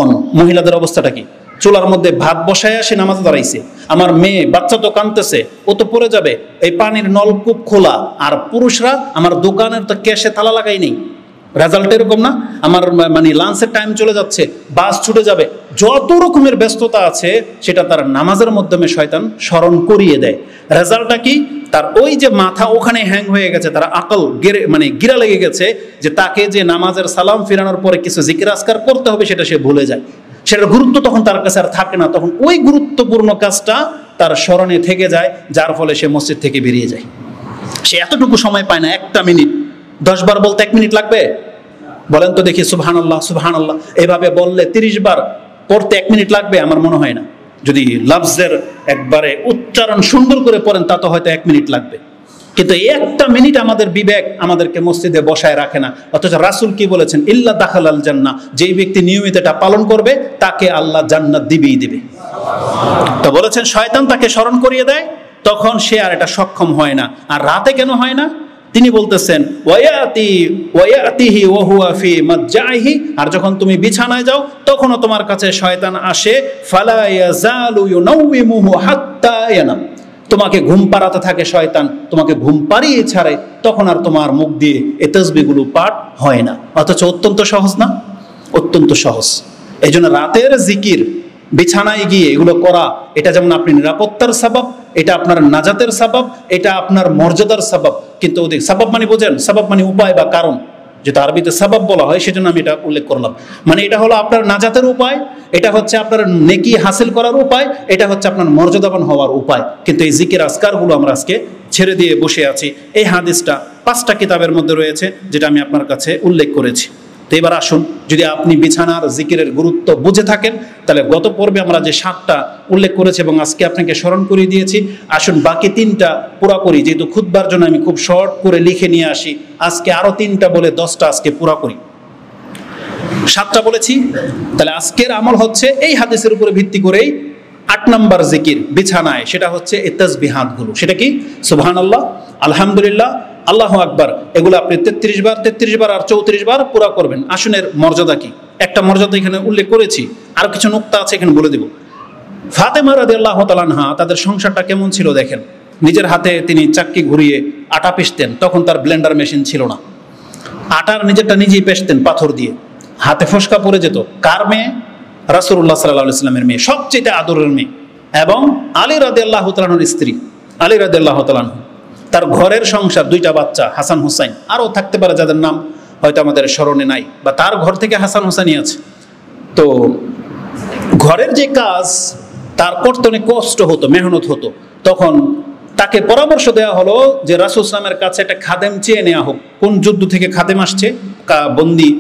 অন, মহিলাদের অবস্থাটা কি? চুলার মধ্যে ভাত বসায় সে নামাজে দাঁড়াইছে, আমার মেয়ে বাচ্চা তো কাঁদতেছে, ও তো পড়ে যাবে, এই পানির নলকূপ খোলা। আর পুরুষরা আমার দোকানের তো ক্যাশে তালা লাগাই নেই, রেজাল্ট এরকম না, আমার মানে লাঞ্চের টাইম চলে যাচ্ছে, বাস ছুটে যাবে, যত রকমের ব্যস্ততা আছে সেটা তার নামাজের মাধ্যমে শয়তান স্মরণ করিয়ে দেয়। রেজাল্টটা কি? তার ওই যে মাথা ওখানে হ্যাং হয়ে গেছে, তার আকল মানে গিরা লেগে গেছে, যে তাকে যে নামাজের সালাম ফিরানোর পরে কিছু জিকির আজকার করতে হবে সেটা সে ভুলে যায়। সেটার গুরুত্ব তখন তার কাছে আর থাকে না, তখন ওই গুরুত্বপূর্ণ কাজটা তার স্মরণে থেকে যায়, যার ফলে সে মসজিদ থেকে বেরিয়ে যায়। সে এতটুকু সময় পায় না, 1 মিনিট। 10 বার বলতে 1 মিনিট লাগবে? বলেন তো দেখি সুবহানাল্লাহ সুবহানাল্লাহ এভাবে বললে 30 বার পড়তে 1 মিনিট লাগবে? আমার মনে হয় না। যদি লফজের একবারে উচ্চারণ সুন্দর করে পড়েন তা তো হয়তো 1 মিনিট লাগবে, কিন্তু এই 1টা মিনিট আমাদের বিবেক আমাদেরকে মসজিদে বসায় রাখে না। অথচ রাসূল কি বলেছেন? ইল্লা দাখালাল জান্নাহ, যেই ব্যক্তি নিয়মিত এটা পালন করবে তাকে আল্লাহ জান্নাত দিবেই দিবে। তো বলেছেন শয়তান তাকে স্মরণ করিয়ে দেয়, তখন সে আর এটা সক্ষম হয় না। আর রাতে কেন হয় না? তিনি বলতেছেন ওয়ায়াতিহি ওয়া হুয়া ফি মাজ্জাইহি, আর যখন তুমি বিছানায় যাও তখনও তোমার কাছে শয়তান আসে, ফালা ইয়াজালু ইউনাউইমুহু হাত্তা ইয়ানাম, তোমাকে ঘুম পাড়াতে থাকে শয়তান, তোমাকে ঘুম পাড়িয়ে ছাড়ে, তখন আর তোমার মুখ দিয়ে এই তাসবিহগুলো পাঠ হয় না। অথচ অত্যন্ত সহজ না? অত্যন্ত সহজ। এই জন্য রাতের জিকির বিছানায় গিয়ে এগুলো করা, এটা যেমন আপনি নিরাপত্তার সাবাব, এটা আপনার নাজাতের সাবাব, এটা আপনার মর্যাদার সাবাব। কিন্তু ওদের সাবাব মানে বোঝেন, সাবাব মানে উপায় বা কারণ, যেটা আরবিতে সাবাব বলা হয়, সেজন্য আমি এটা উল্লেখ করলাম। মানে এটা হলো আপনার নাজাতের উপায়, এটা হচ্ছে আপনার নেকি হাসিল করার উপায়, এটা হচ্ছে আপনার মর্যাদাবান হওয়ার উপায়। কিন্তু এই জিকির আজকারগুলো আমরা আজকে ছেড়ে দিয়ে বসে আছি। এই হাদিসটা 5টা কিতাবের মধ্যে রয়েছে, যেটা আমি আপনার কাছে উল্লেখ করেছি। তো এবার আসুন, যদি আপনি বিছানার জিকিরের গুরুত্ব বুঝে থাকেন, তাহলে গত পর্বে আমরা যে 7টা উল্লেখ করেছি এবং আজকে আপনাকে স্মরণ করিয়ে দিয়েছি, আসুন বাকি 3টা পুরা করি। যেহেতু খুতবার জন্য আমি খুব শর্ট করে লিখে নিয়ে আসি, আজকে আরো 3টা বলে 10টা আজকে পুরা করি। 7টা বলেছি, তাহলে আজকের আমল হচ্ছে এই হাদিসের উপরে ভিত্তি করেই 8 নম্বর জিকির বিছানায়, সেটা হচ্ছে এই তাসবিহাতগুলো। সেটা কি? সুবহানাল্লাহ, আলহামদুলিল্লাহ, আল্লাহু আকবার। এগুলো আপনি 33 বার আর 34 বার পুরা করবেন। আসুন এর মর্যাদা কি? একটা মর্যাদা এখানে উল্লেখ করেছি, আর কিছু নুকতা আছে এখানে বলে দিব। ফাতেমা রাদিয়াল্লাহু তাআলা আনহা, তাদের সংসারটা কেমন ছিল দেখেন। নিজের হাতে তিনি চাক্কি ঘুরিয়ে আটা পিষতেন, তখন তার ব্লেন্ডার মেশিন ছিল না। আটার নিজেরটা নিজেই পেষতেন পাথর দিয়ে, হাতে ফসকা পড়ে যেত। কার মেয়ে? রাসূলুল্লাহ সাল্লাল্লাহু আলাইহি ওয়াসাল্লামের মেয়ে, সবচেয়ে আদরের মেয়ে, এবং আলী রাদিয়াল্লাহু তাআলা আনহুর স্ত্রী। আলী রাদিয়াল্লাহু তাআলা আনহু, তার ঘরের সংসার, 2টা বাচ্চা, হাসান হুসাইন, আরও থাকতে পারে যাদের নাম হয়তো আমাদের স্মরণে নাই, বা তার ঘর থেকে হাসান হুসাইনই আছে। তো ঘরের যে কাজ তার করতে অনেক কষ্ট হতো, মেহনত হতো। তখন তাকে পরামর্শ দেওয়া হলো যে রাসূল সাল্লামের কাছে একটা খাদেম চেয়ে নেওয়া হোক। কোন যুদ্ধ থেকে খাদেম আসছে, বন্দি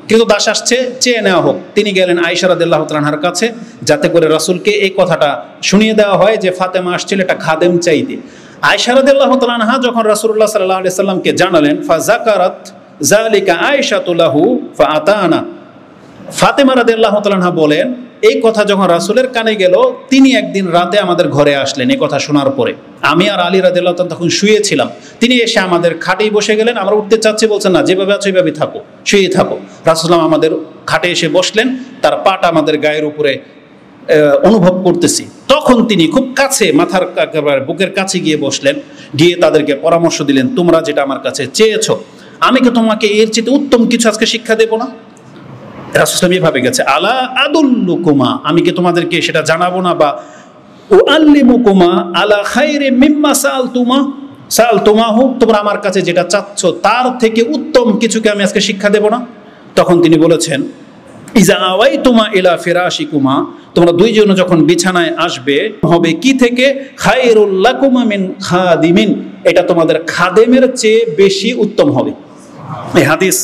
কিন্তু দাস আসছে, চেয়ে নেওয়া হোক। তিনি গেলেন আয়েশা রাদিয়াল্লাহু তাআলা আনহার কাছে, যাতে করে রাসূলকে এই কথাটা শুনিয়ে দেওয়া হয় যে ফাতেমা আসছিল একটা খাদেম চাইতে। আয়েশা রাদিয়াল্লাহু তাআলা আনহা যখন রাসূলুল্লাহ সাল্লাল্লাহু আলাইহি সাল্লামকে জানালেন, ফাযাকারাত যালিকা আয়েশাতু লাহু ফাআতানা, ফাতেমা রাদিয়াল্লাহু তাআলা আনহা বলেন, এই কথা যখন রাসূলের কানে গেল, তিনি একদিন রাতে আমাদের ঘরে আসলেন। এই কথা শোনার পরে আমি আর আলী রাদিয়াল্লাহু তাআলা তখন শুয়েছিলাম। তিনি এসে আমাদের খাটেই বসে গেলেন। আমরা উঠতে চাচ্ছি, বলছেন না, যেভাবে আছো এইভাবে থাকো, শুয়ে থাকো। রাসূল আমাদের খাটে এসে বসলেন, তার পাটা আমাদের গায়ের উপরে অনুভব করতেছি। তখন তিনি খুব কাছে, মাথার বুকের কাছে গিয়ে বসলেন, গিয়ে তাদেরকে পরামর্শ দিলেন, তোমরা যেটা আমার কাছে চেয়েছো, আমি কি তোমাকে এর চেয়ে উত্তম কিছু আজকে শিক্ষা দেব না? রাসূল এভাবে গেছে, আলা আদুল্লুকুমা, আমি কি তোমাদেরকে সেটা জানাবো না, বা উআল্লিমুকুমা আলা খায়রি মিম্মা সাআলতুমাহু, তোমরা আমার কাছে যেটা চাচ্ছ তার থেকে উত্তম কিছুকে আমি আজকে শিক্ষা দেব না? তখন তিনি বলেছেন, ইজা আওয়াইতুমা ইলা ফিরাশিকুমা, তোমরা দুইজন যখন বিছানায় আসবে, হবে কি থেকে? খায়রুল লাকুমা মিন খাদিমিন, এটা তোমাদের খাদেমের চেয়ে বেশি উত্তম হবে। এই হাদিস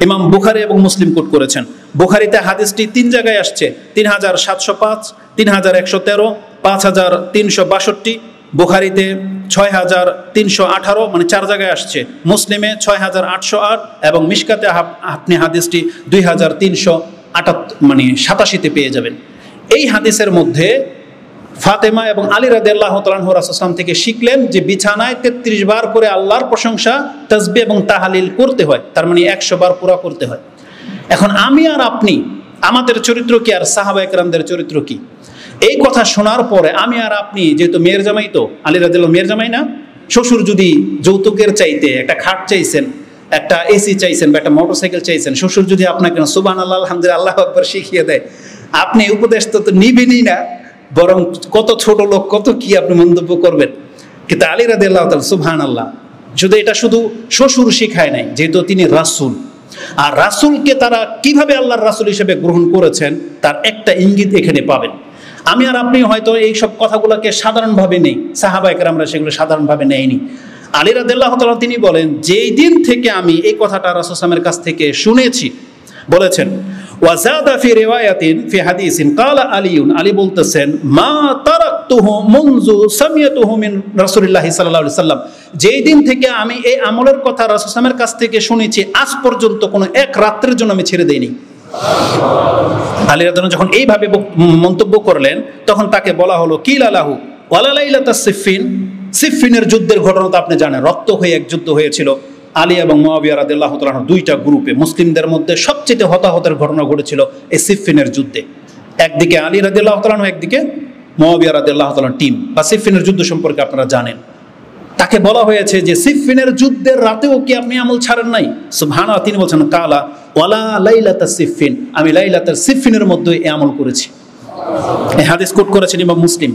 ইমাম বুখারী এবং মুসলিম কোট করেছেন। বুখারীতে হাদিসটি 3 জায়গায় আসছে, 3705, 3113, 5362। বুখারীতে 6318, মানে 4 জায়গায় আসছে। মুসলিমে 6808 এবং মিশকাতে আপনি হাদিসটি 2387 পেয়ে যাবেন। এই হাদিসের মধ্যে ফাতেমা এবং আলী রাদিয়াল্লাহু তাআলা আনহু রাসূল সাল্লাল্লাহু আলাইহি ওয়াসাল্লাম থেকে শিখলেন যে বিছানায় 33 বার করে আল্লাহর প্রশংসা, তাসবিহ এবং তাহলিল করতে হয়, তার মানে 100 বার পুরা করতে হয়। এখন আমি আর আপনি, আমাদের চরিত্র কি আর সাহাবায়ে কেরামদের চরিত্র কি? এই কথা শোনার পরে আমি আর আপনি, যেহেতু মেয়ের জামাই, তো আলী রাদিয়াল্লাহু মেয়ের জামাই না, শ্বশুর যদি যৌতুকের চাইতে একটা খাট চাইছেন, একটা এসি চাইছেন, বা একটা মোটরসাইকেল চাইছেন, শ্বশুর যদি আপনাকে সুবহানাল্লাহ আলহামদুলিল্লাহ আল্লাহু আকবার শিখিয়ে দেয়, আপনি উপদেশ তো নিবেনই না, বরং কত ছোট লোক, কত কি আপনি মন্তব্য করবেন। কিন্তু আলী রাদিয়াল্লাহু তাআলা সুবহানাল্লাহ, শুধু এটা শুধু শ্বশুর শিখায় নাই, যেহেতু তিনি রাসূল, আর রাসূলকে তারা কিভাবে আল্লাহর রাসূল হিসেবে গ্রহণ করেছেন তার একটা ইঙ্গিত এখানে পাবেন। আমি আর আপনি হয়তো এই সব কথাগুলোকে সাধারণভাবে নেই, সাহাবায়ে কেরামরা সেগুলো সাধারণভাবে নেয়নি। আলী রাদিয়াল্লাহু তাআলা তিনি বলেন, যেই দিন থেকে আমি এই কথাটা রাসূল সাল্লাল্লাহু আলাইহি ওয়াসাল্লামের কাছ থেকে শুনেছি, বলেছেন ওয়াজাদা ফি রিওয়ায়াতিন ফি হাদিসিন ক্বালা আলিউন, আলী বলতেছেন মা তারাকতুহু মুনযু সামিয়াতুহু মিন রাসূলিল্লাহি সাল্লাল্লাহু আলাইহি সাল্লাম, যেই দিন থেকে আমি এই আমলের কথা রাসূল সাল্লাল্লাহু কাছ থেকে শুনেছি আজ পর্যন্ত কোনো এক রাত্রের জন্য আমি ছেড়ে দেইনি। আলী রাদিয়াল্লাহু যখন এইভাবে মন্তব্য করলেন তখন তাকে বলা হলো কিলা লাহু ওয়ালা লাইলাতাস সিফফিন, সিফফিনের যুদ্ধের ঘটনা তো আপনি জানেন, রক্ত হয়ে এক যুদ্ধ হয়েছিল। আলী এবং মুআবিয়া রাদিয়াল্লাহু তাআলা দুইটা গ্রুপে, মুসলিমদের মধ্যে সবচেয়ে হতাহতের ঘটনা ঘটেছিল এই সিফফিনের যুদ্ধে। একদিকে আলী রাদিয়াল্লাহু তাআলা, একদিকে মুআবিয়া রাদিয়াল্লাহু তাআলা টিম। বা সিফফিনের যুদ্ধ সম্পর্কে আপনারা জানেন। তাকে বলা হয়েছে যে সিফফিনের যুদ্ধের রাতেও কি আপনি আমল ছাড়েন নাই? সুবহানাল্লাহ, তিনি বলছেন কালা ওয়ালা লাইলাতাস সিফফিন, আমি লাইলাতাস সিফফিনের মধ্যে এই আমল করেছি। এই হাদিস কোট করেছেন ইমাম মুসলিম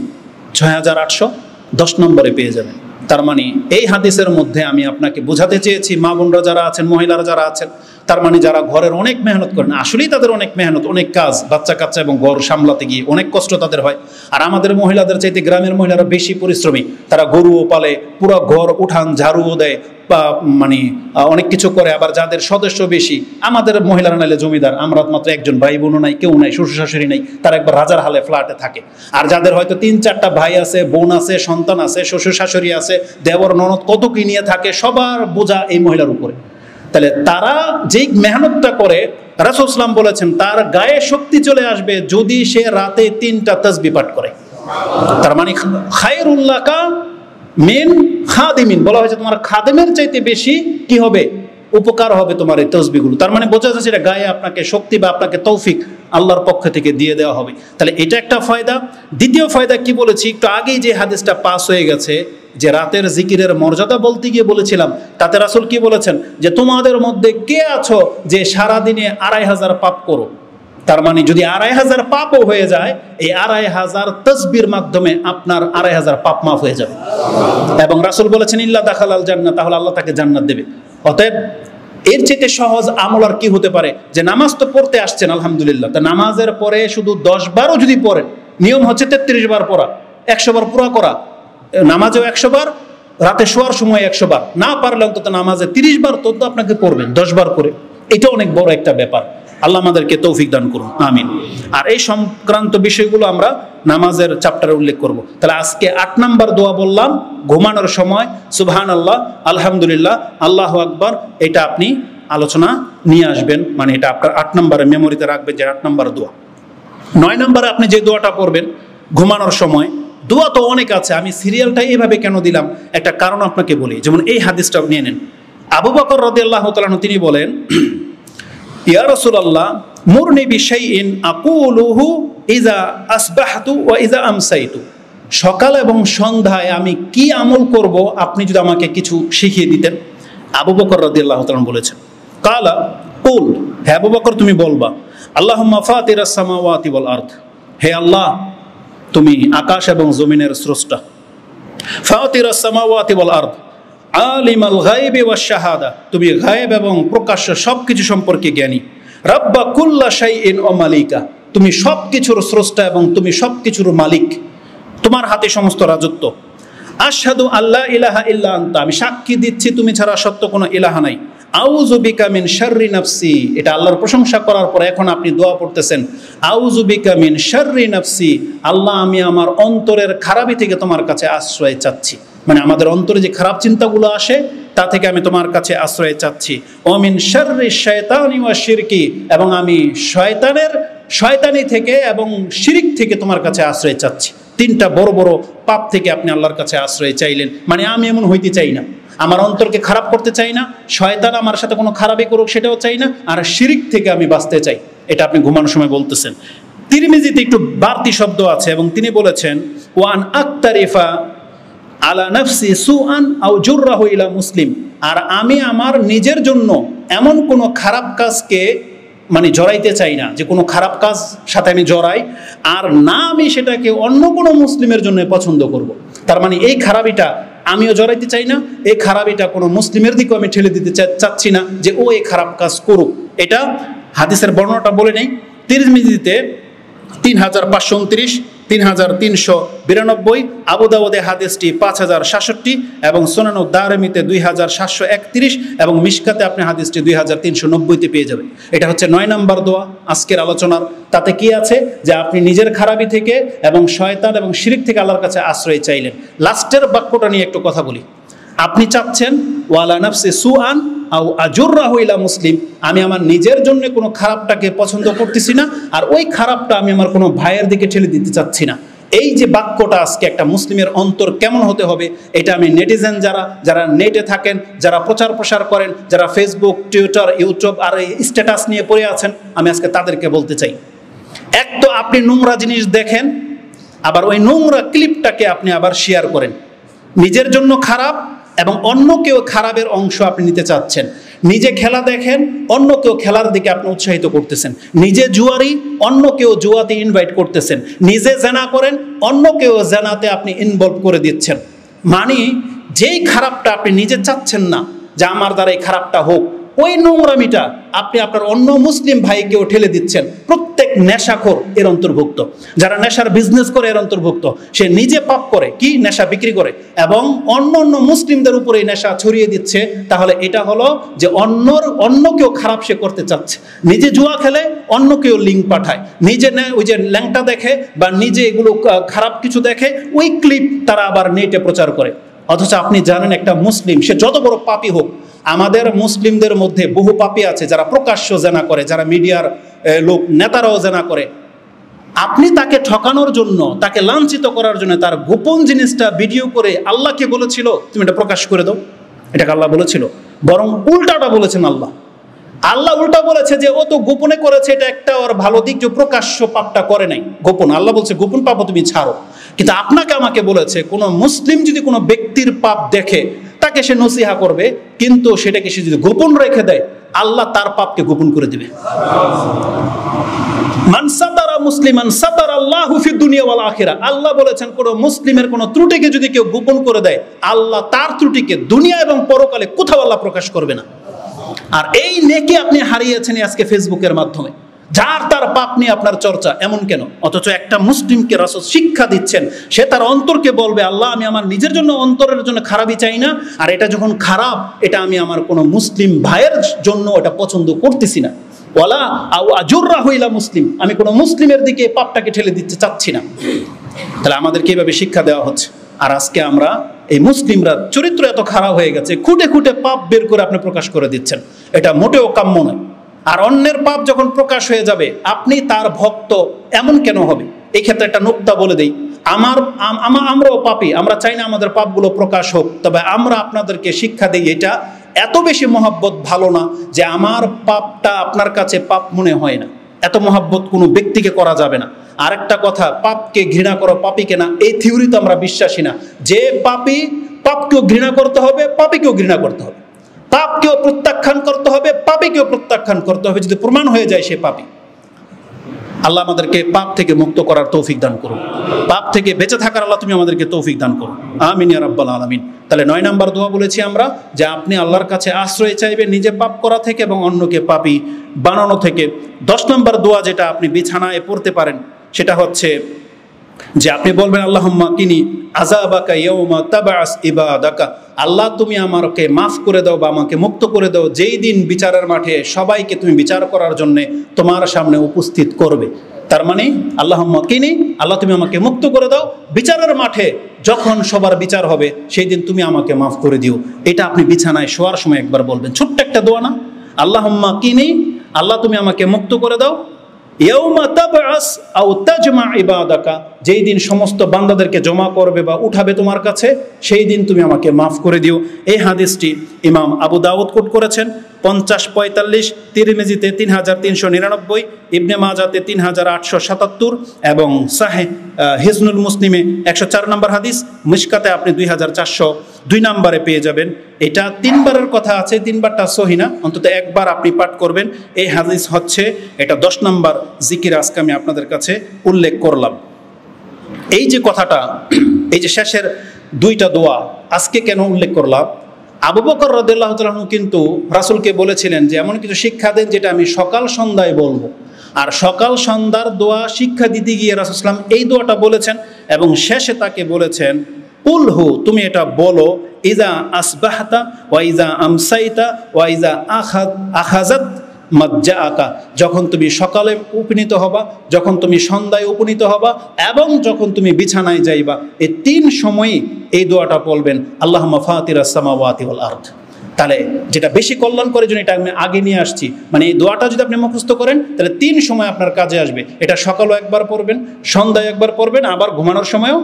6810 নম্বরে পেয়ে যাবেন। তার মানে এই হাদিসের মধ্যে আমি আপনাকে বোঝাতে চেয়েছি, মা বোনরা যারা আছেন, মহিলারা যারা আছেন, তার মানে যারা ঘরের অনেক মেহনত করেন, আসলেই তাদের অনেক মেহনত, অনেক কাজ, বাচ্চা কাচ্চা এবং ঘর সামলাতে গিয়ে অনেক কষ্ট তাদের হয়। আর আমাদের মহিলাদের চাইতে গ্রামের মহিলারা বেশি পরিশ্রমী, তারা গরুও পালে, পুরো ঘর উঠান ঝাড়ুও দেয়, বা মানে অনেক কিছু করে। আবার যাদের সদস্য বেশি, আমাদের মহিলারা নাইলে জমিদার, আমরা মাত্র একজন, ভাই বোনও নাই, কেউ নাই, শ্বশুর শাশুড়ি নাই, তারা একবার রাজার হালে ফ্ল্যাটে থাকে। আর যাদের হয়তো 3-4টা ভাই আছে, বোন আছে, সন্তান আছে, শ্বশুর শাশুড়ি আছে, দেবর ননদ, কত কি নিয়ে থাকে, সবার বোঝা এই মহিলার উপরে। তাহলে তারা যেই মেহনতটা করে, রাসূল সাল্লাল্লাহু আলাইহি ওয়াসাল্লাম বলেছেন তার গায়ে শক্তি চলে আসবে যদি সে রাতে 3টা তাসবিহ পাঠ করে। তার মানে খায়রুল লাকা মিন খাদিমিন, বলা হয়েছে তোমার খাদেমের চাইতে বেশি কি হবে, উপকার হবে তোমার এই তাসবিহগুলো। তার মানে বোঝা যাচ্ছে এটা গায়ে আপনাকে শক্তি বা আপনাকে তৌফিক আল্লাহর পক্ষ থেকে দিয়ে দেওয়া হবে। তাহলে এটা একটা ফায়দা। দ্বিতীয় ফায়দা কি বলেছি একটু আগেই, যে হাদিসটা পাস হয়ে গেছে, যে রাতের জিকিরের মর্যাদা বলতে গিয়ে বলেছিলাম, তাতে রাসূল কি বলেছেন যে তোমাদের মধ্যে কে আছো যে সারাদিনে 2500 পাপ করো। তার মানে যদি 2500 পাপও হয়ে যায়, এই 2500 তাসবিহর মাধ্যমে আপনার 2500 পাপ মাফ হয়ে যাবে। এবং রাসূল বলেছেন ইল্লা দাখালাল জান্নাত, তাহলে আল্লাহ তাকে জান্নাত দেবে। অতএব এর চেয়ে সহজ আমল আর কি হতে পারে? যে নামাজ তো পড়তে আসছেন আলহামদুলিল্লাহ, তা নামাজের পরে শুধু 10 বারও যদি পড়েন, নিয়ম হচ্ছে 33 বার পড়া, 100 বার পুরা করা, নামাজেও 100 বার, রাতে শোয়ার সময় 100 বার, না পারলে অন্তত নামাজে 30 বার তো আপনাকে পড়বেন 10 বার করে। এটা অনেক বড় একটা ব্যাপার। আল্লাহ আমাদেরকে তৌফিক দান করুন, আমিন। আর এই সংক্রান্ত বিষয়গুলো আমরা নামাজের চ্যাপ্টারে উল্লেখ করব। তাহলে আজকে 8 নম্বর দোয়া বললাম, ঘুমানোর সময় সুবহানাল্লাহ, আলহামদুলিল্লাহ, আল্লাহু আকবার, এটা আপনি আলোচনা নিয়ে আসবেন, মানে এটা আপনার 8 নম্বরে মেমোরিতে রাখবেন যে 8 নম্বর দোয়া। 9 নম্বরে আপনি যে দোয়াটা পড়বেন ঘুমানোর সময়, দোয়া তো অনেক আছে, আমি সিরিয়ালটা এইভাবে কেন দিলাম একটা কারণ আপনাকে বলি। যেমন এই হাদিসটা নিয়ে নেন, আবু বকর রাদিয়াল্লাহু তাআলা আনহু তিনি বলেন ইয়া রাসূলুল্লাহ মুরনি বিশাইইন আকুলুহু ইযা আসবাহতু ওয়া ইযা আমসাইতু, সকাল এবং সন্ধ্যায় আমি কি আমল করব আপনি যদি আমাকে কিছু শিখিয়ে দিতেন। আবু বকর রাদিয়াল্লাহু তাআলা বলেছেন কালা কুল, হে আবু বকর তুমি বলবা আল্লাহুম্মা ফাতিরাস সামাওয়াতি ওয়াল আরদ, হে আল্লাহ তুমি আকাশ এবং জমিনের স্রষ্টা। ফাতিরাস সামাওয়াতি ওয়াল আরদ আলিমাল গায়বি ওয়াশ শাহাদা, তুমি গায়েব এবং প্রকাশ্য সবকিছু সম্পর্কে জ্ঞানী। রাব্বা কুল্লা শাইইন ওয়া মালিকা, তুমি সবকিছুর স্রষ্টা এবং তুমি সবকিছুর মালিক, তোমার হাতে সমস্ত রাজত্ব। আশহাদু আল্লা ইলাহা ইল্লা আনতা, আমি সাক্ষী দিচ্ছি তুমি ছাড়া সত্য কোনো ইলাহা নাই। আউযু বিকা মিন শাররি নাফসি, এটা আল্লাহর প্রশংসা করার পর এখন আপনি দোয়া পড়তেছেন আউযু বিকা মিন শাররি নাফসি, আল্লাহ আমি আমার অন্তরের খারাপি থেকে তোমার কাছে আশ্রয় চাচ্ছি। মানে আমাদের অন্তরে যে খারাপ চিন্তাগুলো আসে তা থেকে আমি তোমার কাছে আশ্রয় চাচ্ছি। ও মিন শাররি শায়তানি ওয়া শিরকি, এবং আমি শয়তানি থেকে এবং শিরিক থেকে তোমার কাছে আশ্রয় চাচ্ছি। 3টা বড় বড় পাপ থেকে আপনি আল্লাহর কাছে আশ্রয় চাইলেন। মানে আমি এমন হইতে চাই না, আমার অন্তরকে খারাপ করতে চাই না, শয়তান আমার সাথে কোনো খারাপই করুক সেটাও চাই না, আর শিরিক থেকে আমি বাঁচতে চাই। এটা আপনি ঘুমানোর সময় বলতেছেন। তিরমিজিতে একটু বাড়তি শব্দ আছে এবং তিনি বলেছেন ওয়ান আক্তারিফা আলা নাফসি সুআন আও জুররাহু ইলা মুসলিম, আর আমি আমার নিজের জন্য এমন কোনো খারাপ কাজকে মানে জড়াইতে চাই না, যে কোনো খারাপ কাজ সাথে আমি জড়াই, আর না আমি সেটাকে অন্য কোনো মুসলিমের জন্য পছন্দ করব। তার মানে এই খারাপিটা আমিও জড়াইতে চাই না, এই খারাপিটা কোনো মুসলিমের দিকেও আমি ঠেলে দিতে চাচ্ছি না যে ও এই খারাপ কাজ করুক। এটা হাদিসের বর্ণনাটা বলে নেই, তিরমিজিতে 3529, 3392, আবু দাউদে হাদিসটি 5067 এবং সুনান দারমিতে 2731 এবং মিশকাতে আপনি হাদিসটি 2390-তে পেয়ে যাবেন। এটা হচ্ছে 9 নম্বর দোয়া আজকের আলোচনার। তাতে কি আছে যে আপনি নিজের খারাপি থেকে এবং শয়তান এবং শিরক থেকে আল্লাহর কাছে আশ্রয় চাইলেন। লাস্টের বাক্যটা নিয়ে একটু কথা বলি। আপনি চাচ্ছেন ওয়ালা নাফসি সুআন আও আজুররাহু ইলা মুসলিম, আমি আমার নিজের জন্য কোনো খারাপটাকে পছন্দ করতেছি না, আর ওই খারাপটা আমি আমার কোনো ভাইয়ের দিকে ঠেলে দিতে চাচ্ছি না। এই যে বাক্যটা আজকে একটা মুসলিমের অন্তর কেমন হতে হবে, এটা আমি নেটিজেন যারা নেটে থাকেন, যারা প্রচার প্রসার করেন, যারা ফেসবুক, টুইটার, ইউটিউব আর এই স্ট্যাটাস নিয়ে পড়ে আছেন, আমি আজকে তাদেরকে বলতে চাই, এক তো আপনি নোংরা জিনিস দেখেন, আবার ওই নোংরা ক্লিপটাকে আপনি আবার শেয়ার করেন। নিজের জন্য খারাপ এবং অন্য কেউ খারাপের অংশ আপনি নিতে চাচ্ছেন। নিজে খেলা দেখেন, অন্য কেউ খেলার দিকে আপনি উৎসাহিত করতেছেন। নিজে জুয়ারি, অন্য কেউ জুয়াতে ইনভাইট করতেছেন। নিজে জেনা করেন, অন্য কেউ জেনাতে আপনি ইনভলভ করে দিচ্ছেন। মানে যেই খারাপটা আপনি নিজে চাচ্ছেন না যে আমার দ্বারা এই খারাপটা হোক, ওই নোংরামিটা আপনি আপনার অন্য মুসলিম ভাইকেও ঠেলে দিচ্ছেন। প্রত্যেক নেশাখোর এর অন্তর্ভুক্ত, যারা নেশার বিজনেস করে এর অন্তর্ভুক্ত। সে নিজে পাপ করে, কি নেশা বিক্রি করে, এবং অন্য মুসলিমদের উপরে এই নেশা ছড়িয়ে দিচ্ছে। তাহলে এটা হলো যে অন্য কেউ খারাপ সে করতে চাচ্ছে। নিজে জুয়া খেলে, অন্য কেউ লিঙ্ক পাঠায়, নিজে ওই যে ল্যাংটা দেখে বা নিজে এগুলো খারাপ কিছু দেখে, ওই ক্লিপ তারা আবার নেটে প্রচার করে। অথচ আপনি জানেন একটা মুসলিম সে যত বড় পাপী হোক, আমাদের মুসলিমদের মধ্যে বহু পাপী আছে যারা প্রকাশ্য জেনা করে, যারা মিডিয়ার লোক নেতারাও জেনা করে। আপনি তাকে ঠকানোর জন্য, তাকে লাঞ্ছিত করার জন্য তার গোপন জিনিসটা ভিডিও করে আল্লাহকে বলেছিল তুমি এটা প্রকাশ করে দাও, এটাকে আল্লাহ বলেছিল? বরং উল্টাটা বলেছেন আল্লাহ উল্টা বলেছে যে ও তো গোপনে করেছে, এটা একটা ওর ভালো দিক যে প্রকাশ্য পাপটা করে নাই, গোপন। আল্লাহ বলছে গোপন পাপ তুমি ছাড়ো। কিন্তু আপনাকে আমাকে বলেছে কোনো মুসলিম যদি কোনো ব্যক্তির পাপ দেখে তাকে সে নসিহা করবে, কিন্তু সেটাকে সে যদি গোপন রেখে দেয় আল্লাহ তার পাপকে গোপন করে দিবে। মান সাতারা মুসলিমান সাতারা আল্লাহু ফিদ দুনিয়া ওয়াল আখিরা, আল্লাহ বলেছেন কোন মুসলিমের কোন ত্রুটিকে যদি কেউ গোপন করে দেয়, আল্লাহ তার ত্রুটিকে দুনিয়া এবং পরকালে কোথাও আল্লাহ প্রকাশ করবে না। আর এই নেকি আপনি হারিয়েছেন আজকে ফেসবুকের মাধ্যমে, যার তার পাপ নিয়ে আপনার চর্চা। এমন কেন? অথচ একটা মুসলিমকে রাসূল শিক্ষা দিচ্ছেন, সে তার অন্তরকে বলবে আল্লাহ আমি আমার নিজের জন্য, অন্তরের জন্য খারাপই চাই না, আর এটা যখন খারাপ এটা আমি আমার কোনো মুসলিম ভাইয়ের জন্য এটা পছন্দ করতেছি না। ওয়ালা আও আজুররাহু ইলা মুসলিম, আমি কোনো মুসলিমের দিকে পাপটাকে ঠেলে দিতে চাচ্ছি না। তাহলে আমাদেরকে এইভাবে শিক্ষা দেওয়া হচ্ছে। আর আজকে আমরা এই মুসলিমরা চরিত্র এত খারাপ হয়ে গেছে, খুঁটে খুঁটে পাপ বের করে আপনি প্রকাশ করে দিচ্ছেন, এটা মোটেও কাম্য নয়। আর অন্যের পাপ যখন প্রকাশ হয়ে যাবে আপনি তার ভক্ত এমন কেন হবে? এই ক্ষেত্রে একটা নুকতা বলে দেই, আমরাও পাপী, আমরা চাই না আমাদের পাপগুলো প্রকাশ হোক, তবে আমরা আপনাদেরকে শিক্ষা দিই এটা এত বেশি মহব্বত ভালো না যে আমার পাপটা আপনার কাছে পাপ মনে হয় না। এত মহব্বত কোনো ব্যক্তিকে করা যাবে না। আরেকটা কথা, পাপকে ঘৃণা করো পাপীকে না, এই থিওরি তো আমরা বিশ্বাসী না। যে পাপী, পাপকেও ঘৃণা করতে হবে, পাপীকেও ঘৃণা করতে হবে। পাপকেও প্রত্যাখ্যান করতে হবে, পাপীকেও প্রত্যাখ্যান করতে হবে যদি প্রমাণ হয়ে যায় সে পাপী। আল্লাহ আমাদেরকে পাপ থেকে মুক্ত করার তৌফিক দান করুন, পাপ থেকে বেঁচে থাকার আল্লাহ তুমি আমাদেরকে তৌফিক দান করুন, আমিন ইয়া রাব্বাল আলামিন। তাহলে 9 নম্বর দোয়া বলেছি আমরা যে আপনি আল্লাহর কাছে আশ্রয় চাইবেন নিজে পাপ করা থেকে এবং অন্যকে পাপী বানানো থেকে। 10 নম্বর দোয়া যেটা আপনি বিছানায় পড়তে পারেন সেটা হচ্ছে যে আপনি বলবেন আল্লাহুম্মা কিনি আযাবাকা ইয়াউমা তাবআস ইবাদাকা, আল্লাহ তুমি আমাকে মাফ করে দাও বা আমাকে মুক্ত করে দাও যেই দিন বিচারের মাঠে সবাইকে তুমি বিচার করার জন্য তোমার সামনে উপস্থিত করবে। তার মানে আল্লাহুম্মা কিনি, আল্লাহ তুমি আমাকে মুক্ত করে দাও, বিচারের মাঠে যখন সবার বিচার হবে সেই দিন তুমি আমাকে মাফ করে দিও। এটা আপনি বিছানায় শোয়ার সময় একবার বলবেন, ছোট্ট একটা দোয়া না? আল্লাহুম্মা কিনি, আল্লাহ তুমি আমাকে মুক্ত করে দাও, ইয়াউমা তাবআস আও তাজমা ইবাদাকা, যেই দিন সমস্ত বান্দাদেরকে জমা করবে বা উঠাবে তোমার কাছে, সেই দিন তুমি আমাকে মাফ করে দিও। এই হাদিসটি ইমাম আবু দাউদ কোট করেছেন 50-45, তিরমিজিতে 3399, ইবনে মাজাতে 3877 এবং সাহিহ হিজনুল মুসলিমে 104 নম্বর হাদিস, মিশকাতে আপনি 2402 নম্বরে পেয়ে যাবেন। এটা 3 বারের কথা আছে, 3 বারটা সহিহ না, অন্তত একবার আপনি পাঠ করবেন। এই হাদিস হচ্ছে এটা 10 নম্বর জিকির আজকে আমি আপনাদের কাছে উল্লেখ করলাম। এই যে কথাটা, এই যে শেষের 2টা দোয়া আজকে কেন উল্লেখ করলাম? আবু বকর রাদিয়াল্লাহু তাআলা কিন্তু রাসূলকে বলেছিলেন যে এমন কিছু শিক্ষা দেন যেটা আমি সকাল সন্ধ্যায় বলবো। আর সকাল সন্ধ্যার দোয়া শিক্ষা দিতে গিয়ে রাসূল সাল্লাল্লাহু আলাইহি ওয়াসাল্লাম এই দোয়াটা বলেছেন এবং শেষে তাকে বলেছেন, কুলহু, তুমি এটা বলো, ইজা আসবাহতা ওয়া ইজা আমসাইতা ওয়া ইজা আখাযাত মাজ্জাআকা, যখন তুমি সকালে উপনীত হবা, যখন তুমি সন্ধ্যায় উপনীত হবা এবং যখন তুমি বিছানায় যাইবা, এই 3 সময়ই এই দোয়াটা বলবেন, আল্লাহুম্মা ফাতিরাস সামাওয়াতি ওয়াল আরদ। তাহলে যেটা বেশি কল্যাণ করে জন্য এটা আমি আগে নিয়ে আসছি, মানে এই দোয়াটা যদি আপনি মুখস্থ করেন তাহলে 3 সময় আপনার কাজে আসবে। এটা সকালেও একবার পড়বেন, সন্ধ্যায় একবার পড়বেন, আবার ঘুমানোর সময়ও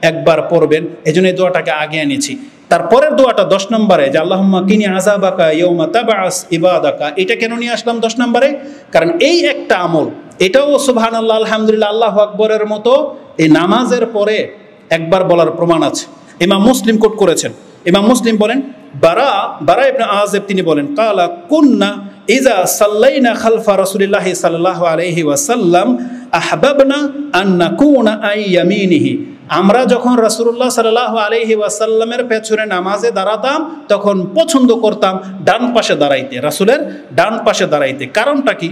একবার পড়বেন। এই জন্য এই দোয়াটাকে আগে এনেছি। তারপরের দোয়াটা 10 নম্বরে, যে আল্লাহুম্মা কিনি আযাবাকা ইয়াউমা তাবআস ইবাদাকা, এটা কেন নিয়ে আসলাম 10 নম্বরে? কারণ এই একটা আমল, এটাও সুবহানাল্লাহ আলহামদুলিল্লাহ আল্লাহু আকবরের মতো এই নামাজের পরে একবার বলার প্রমাণ আছে। ইমাম মুসলিম কোট করেছেন। ইমাম মুসলিম বলেন, বারা ইবনে আযিব তিনি বলেন, কালা কুন্না ইজা সাল্লাইনা খালফা রাসূলিল্লাহি সাল্লাল্লাহু আলাইহি ওয়াসাল্লাম আহবাবনা আন নাকুনা আইয়ামিনিহি, আমরা যখন রাসূলুল্লাহ সাল্লাল্লাহু আলাইহি ওয়াসাল্লামের পেছনে নামাজে দাঁড়াতাম তখন পছন্দ করতাম ডান পাশে দাঁড়াইতে, রাসূলের ডান পাশে দাঁড়াইতে। কারণটা কি?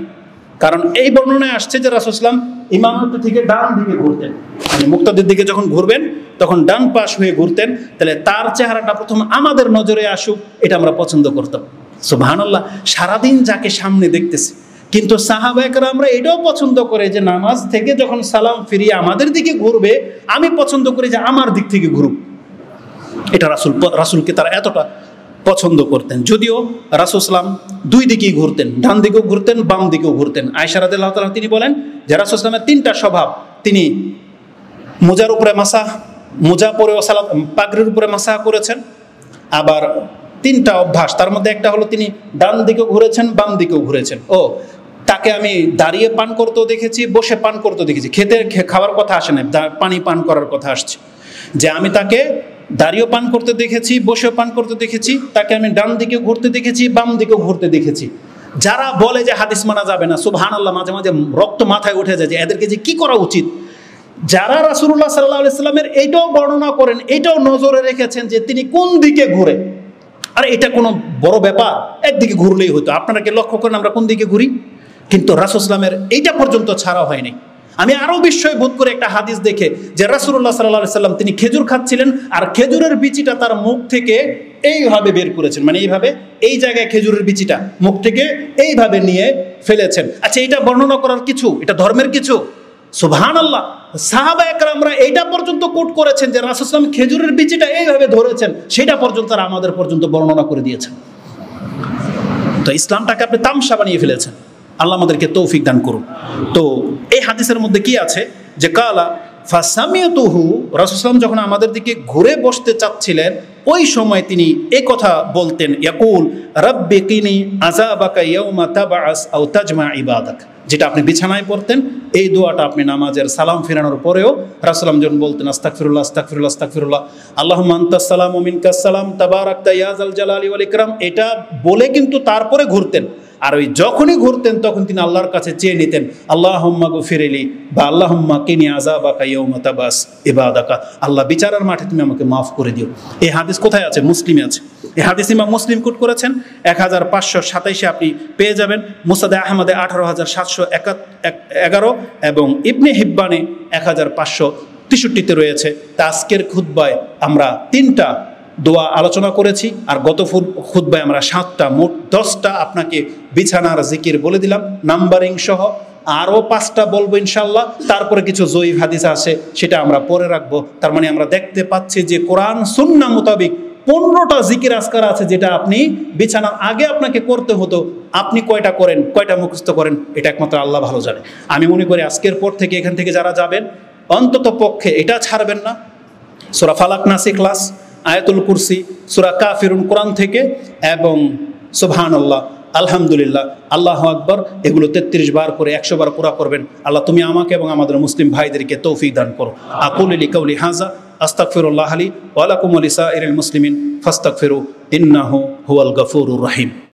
কারণ এই বর্ণনায় আসছে যে রাসূল সাল্লাল্লাহু আলাইহি ওয়াসাল্লাম ইমামত থেকে ডান দিকে ঘুরতেন, মানে মুক্তাদির দিকে যখন ঘুরবেন তখন ডান পাশ হয়ে ঘুরতেন। তাহলে তার চেহারাটা প্রথম আমাদের নজরে আসুক, এটা আমরা পছন্দ করতাম। সুবহানাল্লাহ, সারাদিন যাকে সামনে দেখতেছি, কিন্তু সাহাবায়ে কেরামরা এটাও পছন্দ করে যে নামাজ থেকে যখন সালাম ফিরিয়ে আমাদের দিকে ঘুরবে, আমি পছন্দ করি যে আমার দিক থেকে ঘুরুক। এটা রাসূলকে তারা এতটা পছন্দ করতেন। যদিও রাসূল সাল্লাম 2 দিকেই ঘুরতেন, ডান দিকেও ঘুরতেন, বাম দিকেও ঘুরতেন। আয়েশা রাদিয়াল্লাহু তাআলা তিনি বলেন যে রাসূল সাল্লামের 3টা স্বভাব, তিনি মোজার উপরে মাসাহ, মোজা পরে পাগড়ির উপরে মাসাহ করেছেন। আবার 3টা অভ্যাস, তার মধ্যে একটা হলো তিনি ডান দিকেও ঘুরেছেন, বাম দিকেও ঘুরেছেন। তাকে আমি দাঁড়িয়ে পান করতেও দেখেছি, বসে পান করতেও দেখেছি। খাওয়ার কথা আসে না, পানি পান করার কথা আসছে, যে আমি তাকে দাঁড়িয়েও পান করতে দেখেছি, বসেও পান করতে দেখেছি, তাকে আমি ডান দিকে ঘুরতে দেখেছি, বাম দিকেও ঘুরতে দেখেছি। যারা বলে যে হাদিস মানা যাবে না, সুবহানাল্লাহ, মাঝে মাঝে রক্ত মাথায় উঠে যায় যে এদেরকে যে কি করা উচিত। যারা রাসূলুল্লাহ সাল্লাল্লাহু আলাইহি সাল্লামের এইটাও বর্ণনা করেন, এইটাও নজরে রেখেছেন যে তিনি কোন দিকে ঘুরে, আর এটা কোনো বড় ব্যাপার, একদিকে ঘুরলেই হতো। আপনারা কি লক্ষ্য করেন আমরা কোন দিকে ঘুরি? কিন্তু রাসূল সাল্লামের এইটা পর্যন্ত ছাড়া হয়নি। আমি আরো বিস্ময় বোধ করে একটা হাদিস দেখে, যে রাসূলুল্লাহ সাল্লাল্লাহু আলাইহি সাল্লাম তিনি খেজুর খাচ্ছিলেন আর খেজুরের বিচিটা তার মুখ থেকে এইভাবে বের করেছেন, মানে এইভাবে, এই জায়গায় খেজুরের বিচিটা মুখ থেকে এইভাবে নিয়ে ফেলেছেন। আচ্ছা, এটা বর্ণনা করার কিছু, এটা ধর্মের কিছু? সুবহানাল্লাহ, সাহাবায়ে কেরামরা এইটা পর্যন্ত কোট করেছেন যে রাসূল সাল্লাল্লাহু আলাইহি ওয়াসাল্লাম খেজুরের বিচিটা এইভাবে ধরেছেন, সেটা পর্যন্ত তারা আমাদের পর্যন্ত বর্ণনা করে দিয়েছেন। তো ইসলামটাকে আপনি তামসা বানিয়ে ফেলেছেন। আল্লাহ আমাদেরকে তৌফিক দান করুন। তো এই হাদিসের মধ্যে কি আছে, যে কালা ফাসামিয়াতুহু, রাসূল সাল্লাল্লাহু আলাইহি ওয়াসাল্লাম যখন আমাদের দিকে ঘুরে বসতে চাচ্ছিলেন, ওই সময় তিনি এই কথা বলতেন, ইয়াকুল রাব্বি কিনি আযাবাকা ইয়াউমা তাবআস আও তাজমা ইবাদাক, যেটা আপনি বিছানায় পড়তেন। এই দোয়াটা আপনি নামাজের সালাম ফেরানোর পরেও রাসূল সাল্লাল্লাহু আলাইহি ওয়াসাল্লাম যখন বলতেন আস্তাগফিরুল্লাহ আস্তাগফিরুল্লাহ আস্তাগফিরুল্লাহ, আল্লাহুম্মা আনতাস সালাম ওয়া মিনকাস সালাম তাবারাকতা ইয়া যাল জালালি ওয়াল ইকরাম, এটা বলে কিন্তু তারপরে ঘুরতেন। আর ওই যখনই ঘুরতেন তখন তিনি আল্লাহর কাছে চেয়ে নিতেন, আল্লাহুম্মা গফিরলি, বা আল্লাহুম্মা কিনি আযাবাকা ইয়াউমা তাবাস ইবাদাকা, আল্লাহ বিচারের মাঠে তুমি আমাকে মাফ করে দিও। এই হাদিস কোথায় আছে? মুসলিমে আছে। এই হাদিস ইমাম মুসলিম কোট করেছেন, 1527 আপনি পেয়ে যাবেন। মুসনাদে আহমদে 18711 এবং ইবনে হিব্বানে 1563 রয়েছে। তা আজকের খুতবায় আমরা 3টা দোয়া আলোচনা করেছি, আর গত খুতবায় আমরা 7টা, মোট 10টা আপনাকে বিছানার জিকির বলে দিলাম, নাম্বারিং সহ। আরও 5টা বলবো ইনশাল্লাহ। তারপরে কিছু জয়ীফ হাদিস আছে, সেটা আমরা পরে রাখবো। তার মানে আমরা দেখতে পাচ্ছি যে কোরআন সুন্নাহ মোতাবিক 15টা জিকির আজকার আছে, যেটা আপনি বিছানার আগে আপনাকে করতে হতো। আপনি কয়টা করেন, কয়টা মুখস্থ করেন, এটা একমাত্র আল্লাহ ভালো জানে। আমি মনে করি আজকের পর থেকে এখান থেকে যারা যাবেন, অন্তত পক্ষে এটা ছাড়বেন না, সূরা ফালাক, নাস, ইখলাস, আয়াতুল কুরসি, সূরা কাফিরুন কোরআন থেকে, এবং সুবহানাল্লাহ, আলহামদুলিল্লাহ, আল্লাহু আকবার, এগুলো 33 বার করে 100 বার পুরা করবেন। আল্লাহ তুমি আমাকে এবং আমাদের মুসলিম ভাইদেরকে তৌফিক দান করো। আকুলু লিকাউলি হাযা আস্তাগফিরুল্লাহ লি ওয়া লাকুম ওয়া লিসাইরিল মুসলিমিন ফাস্তাগফিরু ইন্নাহু হুয়াল গফুরুর রহিম।